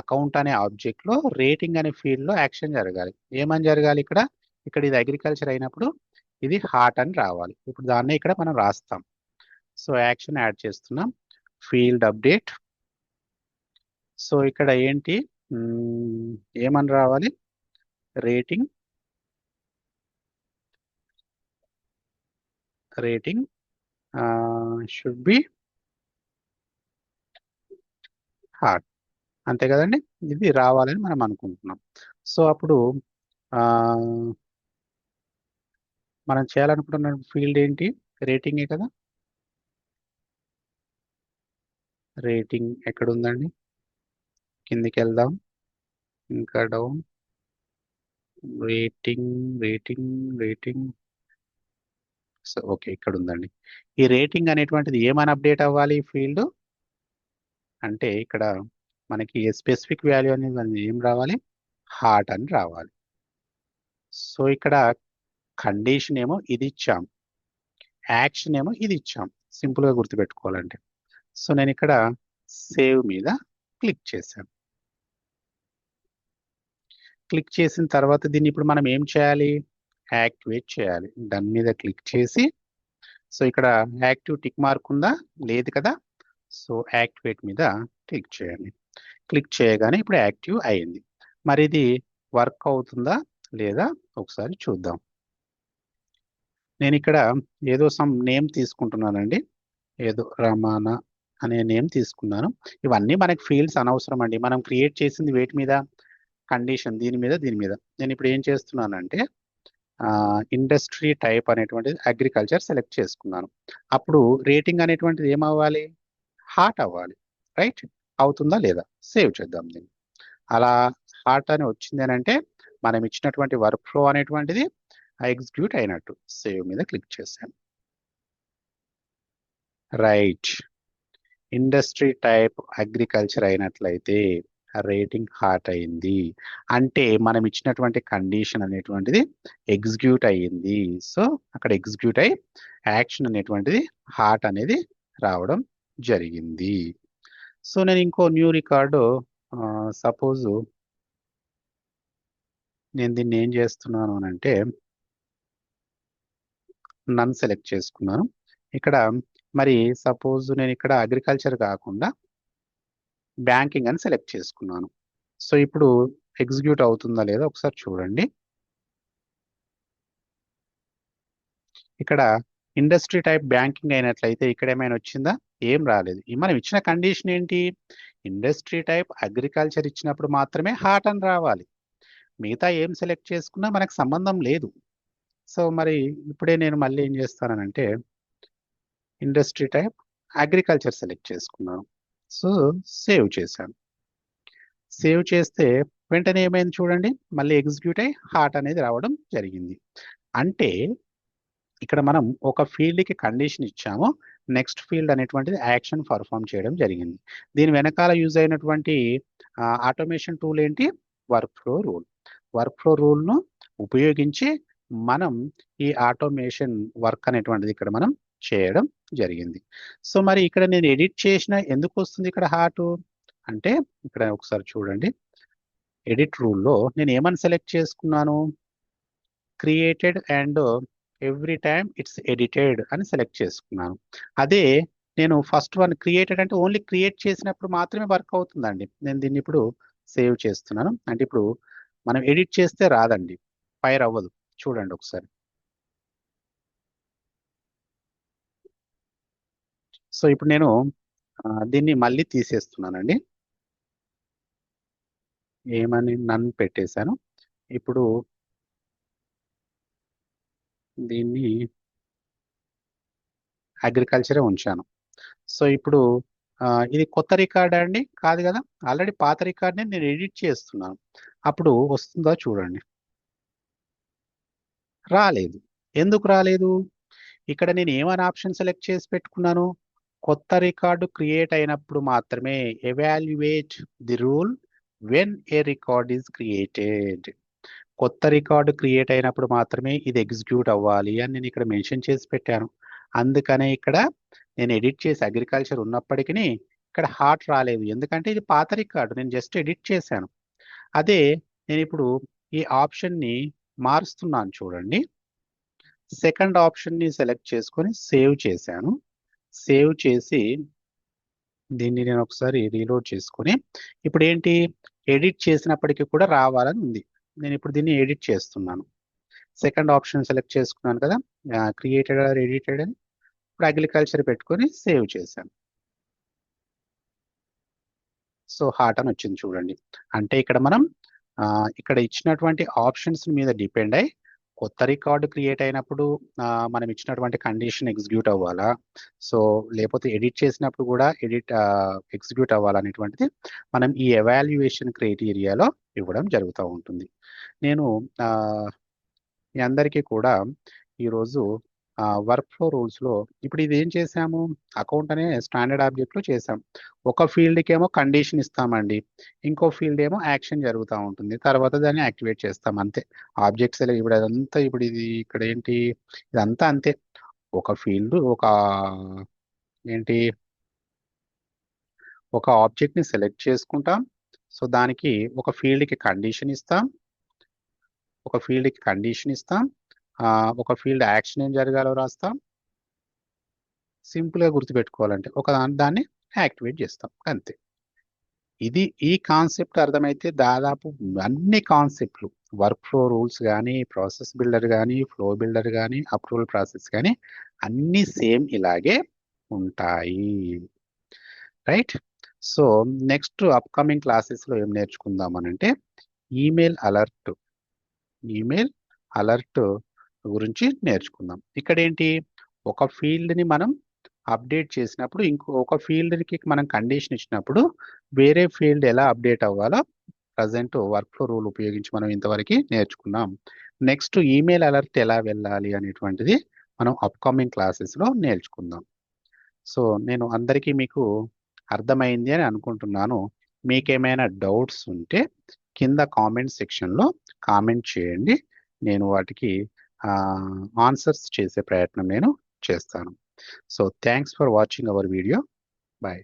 అకౌంట్ అనే ఆబ్జెక్ట్ లో రేటింగ్ అనే ఫీల్డ్ లో యాక్షన్ జరగాలి. ఏమని జరగాలి ఇక్కడ? ఇక్కడ ఇది అగ్రికల్చర్ అయినప్పుడు ఇది హార్ట్ అని రావాలి. ఇప్పుడు దాన్నే ఇక్కడ మనం రాస్తాం. సో యాక్షన్ యాడ్ చేస్తున్నాం, ఫీల్డ్ అప్డేట్. సో ఇక్కడ ఏంటి ఏమని రావాలి? రేటింగ్ షుడ్ బి హార్ట్, అంతే కదండి. ఇది రావాలని మనం అనుకుంటున్నాం. సో అప్పుడు మనం చేయాలనుకుంటున్న ఫీల్డ్ ఏంటి? రేటింగే కదా. రేటింగ్ ఎక్కడ ఉందండి? కిందికి వెళ్దాం, ఇంకా డౌన్. రేటింగ్. సో ఓకే, ఇక్కడ ఉందండి. ఈ రేటింగ్ అనేటువంటిది ఏమని అప్డేట్ అవ్వాలి? ఫీల్డ్ అంటే ఇక్కడ మనకి స్పెసిఫిక్ వాల్యూ అనేది ఏం రావాలి? హార్ట్ అని రావాలి. సో ఇక్కడ కండిషన్ ఏమో ఇది ఇచ్చాం, యాక్షన్ ఏమో ఇది ఇచ్చాం. సింపుల్గా గుర్తుపెట్టుకోవాలంటే. సో నేను ఇక్కడ సేవ్ మీద క్లిక్ చేశాను. క్లిక్ చేసిన తర్వాత దీన్ని ఇప్పుడు మనం ఏం చేయాలి? యాక్టివేట్ చేయాలి. డన్ మీద క్లిక్ చేసి, సో ఇక్కడ యాక్టివ్ టిక్ మార్క్ ఉందా? లేదు కదా. సో యాక్టివేట్ మీద క్లిక్ చేయండి. క్లిక్ చేయగానే ఇప్పుడు యాక్టివ్ అయింది. మరి ఇది వర్క్ అవుతుందా లేదా ఒకసారి చూద్దాం. నేను ఇక్కడ ఏదో సమ్ నేమ్ తీసుకుంటున్నానండి, ఏదో రమాన అనే నేమ్ తీసుకున్నాను. ఇవన్నీ మనకి ఫీల్డ్స్ అనవసరం అండి. మనం క్రియేట్ చేసింది వేటి మీద? కండిషన్, దీని మీద. నేను ఇప్పుడు ఏం చేస్తున్నానంటే ఇండస్ట్రీ టైప్ అనేటువంటిది అగ్రికల్చర్ సెలెక్ట్ చేసుకున్నాను. అప్పుడు రేటింగ్ అనేటువంటిది ఏమవ్వాలి? హార్ట్ అవ్వాలి, రైట్? అవుతుందా లేదా? సేవ్ చేద్దాం దీన్ని. అలా హార్ట్ అని వచ్చింది అని అంటే మనం ఇచ్చినటువంటి వర్క్ ఫ్లో అనేటువంటిది ఎగ్జిక్యూట్ అయినట్టు. సేవ్ మీద క్లిక్ చేశాను. రైట్, ఇండస్ట్రీ టైప్ అగ్రికల్చర్ అయినట్లయితే రేటింగ్ హార్ట్ అయింది. అంటే మనం ఇచ్చినటువంటి కండిషన్ అనేటువంటిది ఎగ్జిక్యూట్ అయ్యింది. సో అక్కడ ఎగ్జిక్యూట్ అయ్యి యాక్షన్ అనేటువంటిది హార్ట్ అనేది రావడం జరిగింది. సో నేను ఇంకో న్యూ రికార్డు, సపోజ్ నేను దీన్ని ఏం చేస్తున్నాను అని అంటే నన్ సెలెక్ట్ చేసుకున్నాను. ఇక్కడ మరి సపోజ్ నేను ఇక్కడ అగ్రికల్చర్ కాకుండా బ్యాంకింగ్ అని సెలెక్ట్ చేసుకున్నాను. సో ఇప్పుడు ఎగ్జిక్యూట్ అవుతుందా లేదా ఒకసారి చూడండి. ఇక్కడ ఇండస్ట్రీ టైప్ బ్యాంకింగ్ అయినట్లయితే ఇక్కడ ఏమైనా వచ్చిందా? ఏం రాలేదు. మనం ఇచ్చిన కండిషన్ ఏంటి? ఇండస్ట్రీ టైప్ అగ్రికల్చర్ ఇచ్చినప్పుడు మాత్రమే హార్ట్ అని రావాలి. మిగతా ఏం సెలెక్ట్ చేసుకున్నా మనకు సంబంధం లేదు. సో మరి ఇప్పుడే నేను మళ్ళీ ఏం చేస్తానంటే ఇండస్ట్రీ టైప్ అగ్రికల్చర్ సెలెక్ట్ చేసుకున్నాను. సో సేవ్ చేశాను. సేవ్ చేస్తే వెంటనే ఏమైంది చూడండి, మళ్ళీ ఎగ్జిక్యూట్ అయ్యి హార్ట్ అనేది రావడం జరిగింది. అంటే ఇక్కడ మనం ఒక ఫీల్డ్కి కండిషన్ ఇచ్చాము, నెక్స్ట్ ఫీల్డ్ అనేటువంటిది యాక్షన్ పర్ఫామ్ చేయడం జరిగింది. దీని వెనకాల యూజ్ అయినటువంటి ఆటోమేషన్ టూల్ ఏంటి? Workflow rule. Workflow రూల్ను ఉపయోగించి మనం ఈ ఆటోమేషన్ వర్క్ అనేటువంటిది ఇక్కడ మనం చేయడం జరిగింది. సో మరి ఇక్కడ నేను ఎడిట్ చేసిన ఎందుకు వస్తుంది ఇక్కడ హార్ట్ అంటే, ఇక్కడ ఒకసారి చూడండి, ఎడిట్ రూల్లో నేను ఏమని సెలెక్ట్ చేసుకున్నాను? Created and every time it's edited అని సెలెక్ట్ చేసుకున్నాను. అదే నేను ఫస్ట్ వన్ క్రియేటెడ్ అంటే ఓన్లీ క్రియేట్ చేసినప్పుడు మాత్రమే వర్క్ అవుతుందండి. నేను దీన్ని ఇప్పుడు సేవ్ చేస్తున్నాను. అంటే ఇప్పుడు మనం ఎడిట్ చేస్తే రాదండి, ఫైర్ అవ్వదు. చూడండి ఒకసారి. సో ఇప్పుడు నేను దీన్ని మళ్ళీ తీసేస్తున్నానండి. ఏమని నన్ను పెట్టేశాను. ఇప్పుడు దీన్ని అగ్రికల్చరే ఉంచాను. సో ఇప్పుడు ఇది కొత్త రికార్డ్ అండి? కాదు కదా, ఆల్రెడీ పాత రికార్డ్ని నేను ఎడిట్ చేస్తున్నాను. అప్పుడు వస్తుందా చూడండి. రాలేదు. ఎందుకు రాలేదు? ఇక్కడ నేను ఏమని ఆప్షన్ సెలెక్ట్ చేసి పెట్టుకున్నాను? కొత్త రికార్డు క్రియేట్ అయినప్పుడు మాత్రమే evaluate the rule when a record is created. కొత్త రికార్డు క్రియేట్ అయినప్పుడు మాత్రమే ఇది ఎగ్జిక్యూట్ అవ్వాలి అని నేను ఇక్కడ మెన్షన్ చేసి పెట్టాను. అందుకనే ఇక్కడ నేను ఎడిట్ చేసి అగ్రికల్చర్ ఉన్నప్పటికీ ఇక్కడ హార్ట్ రాలేదు. ఎందుకంటే ఇది పాత రికార్డు, నేను జస్ట్ ఎడిట్ చేశాను. అదే నేను ఇప్పుడు ఈ ఆప్షన్ని మారుస్తున్నాను చూడండి. సెకండ్ ఆప్షన్ని సెలెక్ట్ చేసుకొని సేవ్ చేశాను. సేవ్ చేసి దీన్ని నేను ఒకసారి రీలోడ్ చేసుకొని ఇప్పుడు ఏంటి, ఎడిట్ చేసినప్పటికీ కూడా రావాలని ఉంది. నేను ఇప్పుడు దీన్ని ఎడిట్ చేస్తున్నాను. సెకండ్ ఆప్షన్ సెలెక్ట్ చేసుకున్నాను కదా, క్రియేటెడ్ ఆర్ ఎడిటెడ్ అని. ఇప్పుడు అగ్రికల్చర్ పెట్టుకొని సేవ్ చేశాను. సో హార్ట్ అని వచ్చింది చూడండి. అంటే ఇక్కడ మనం ఇక్కడ ఇచ్చినటువంటి ఆప్షన్స్ మీద డిపెండ్ అయ్యి కొత్త రికార్డు క్రియేట్ అయినప్పుడు మనం ఇచ్చినటువంటి కండిషన్ ఎగ్జిక్యూట్ అవ్వాలా, సో లేకపోతే ఎడిట్ చేసినప్పుడు కూడా ఎగ్జిక్యూట్ అవ్వాలనేటువంటిది మనం ఈ ఎవాల్యుయేషన్ క్రైటీరియాలో ఇవ్వడం జరుగుతూ ఉంటుంది. నేను మీ అందరికీ కూడా ఈరోజు వర్క్ ఫ్లో రూల్స్లో ఇప్పుడు ఇది ఏం చేసాము, అకౌంట్ అనే స్టాండర్డ్ ఆబ్జెక్ట్లో చేసాం. ఒక ఫీల్డ్కి ఏమో కండిషన్ ఇస్తామండి, ఇంకో ఫీల్డ్ ఏమో యాక్షన్ జరుగుతూ ఉంటుంది, తర్వాత దాన్ని యాక్టివేట్ చేస్తాం అంతే. ఆబ్జెక్ట్స్ ఇప్పుడు అదంతా ఇప్పుడు ఇది ఇక్కడ ఏంటి, ఇదంతా అంతే. ఒక ఫీల్డ్ ఒక ఆబ్జెక్ట్ని సెలెక్ట్ చేసుకుంటాం. సో దానికి ఒక ఫీల్డ్కి కండిషన్ ఇస్తాం, ఒక ఫీల్డ్ యాక్షన్ ఏం జరగాలో రాస్తాం. సింపుల్గా గుర్తుపెట్టుకోవాలంటే ఒక దాన్ని యాక్టివేట్ చేస్తాం అంతే. ఈ కాన్సెప్ట్ అర్థమైతే దాదాపు అన్ని కాన్సెప్ట్లు, వర్క్ ఫ్లో రూల్స్ కానీ, ప్రాసెస్ బిల్డర్ కానీ, ఫ్లో బిల్డర్ కానీ, అప్రూవల్ ప్రాసెస్ కానీ అన్నీ సేమ్ ఇలాగే ఉంటాయి. రైట్. సో నెక్స్ట్ అప్కమింగ్ క్లాసెస్లో ఏం నేర్చుకుందాం అనంటే ఈమెయిల్ అలర్ట్ గురించి నేర్చుకుందాం. ఇక్కడ ఏంటి, ఒక ఫీల్డ్ని మనం అప్డేట్ చేసినప్పుడు ఇంకొక ఫీల్డ్కి మనం కండిషన్ ఇచ్చినప్పుడు వేరే ఫీల్డ్ ఎలా అప్డేట్ అవ్వాలో ప్రజెంట్ వర్క్ ఫ్లో రూల్ ఉపయోగించి మనం ఇంతవరకు నేర్చుకున్నాం. నెక్స్ట్ ఈమెయిల్ అలర్ట్ ఎలా వెళ్ళాలి అనేటువంటిది మనం అప్కమింగ్ క్లాసెస్లో నేర్చుకుందాం. సో నేను అందరికీ మీకు అర్థమైంది అని అనుకుంటున్నాను. మీకేమైనా డౌట్స్ ఉంటే కింద కామెంట్ సెక్షన్లో కామెంట్ చేయండి, నేను వాటికి ఆన్సర్స్ చేసే ప్రయత్నం నేను చేస్తాను. So thanks for watching our video. Bye.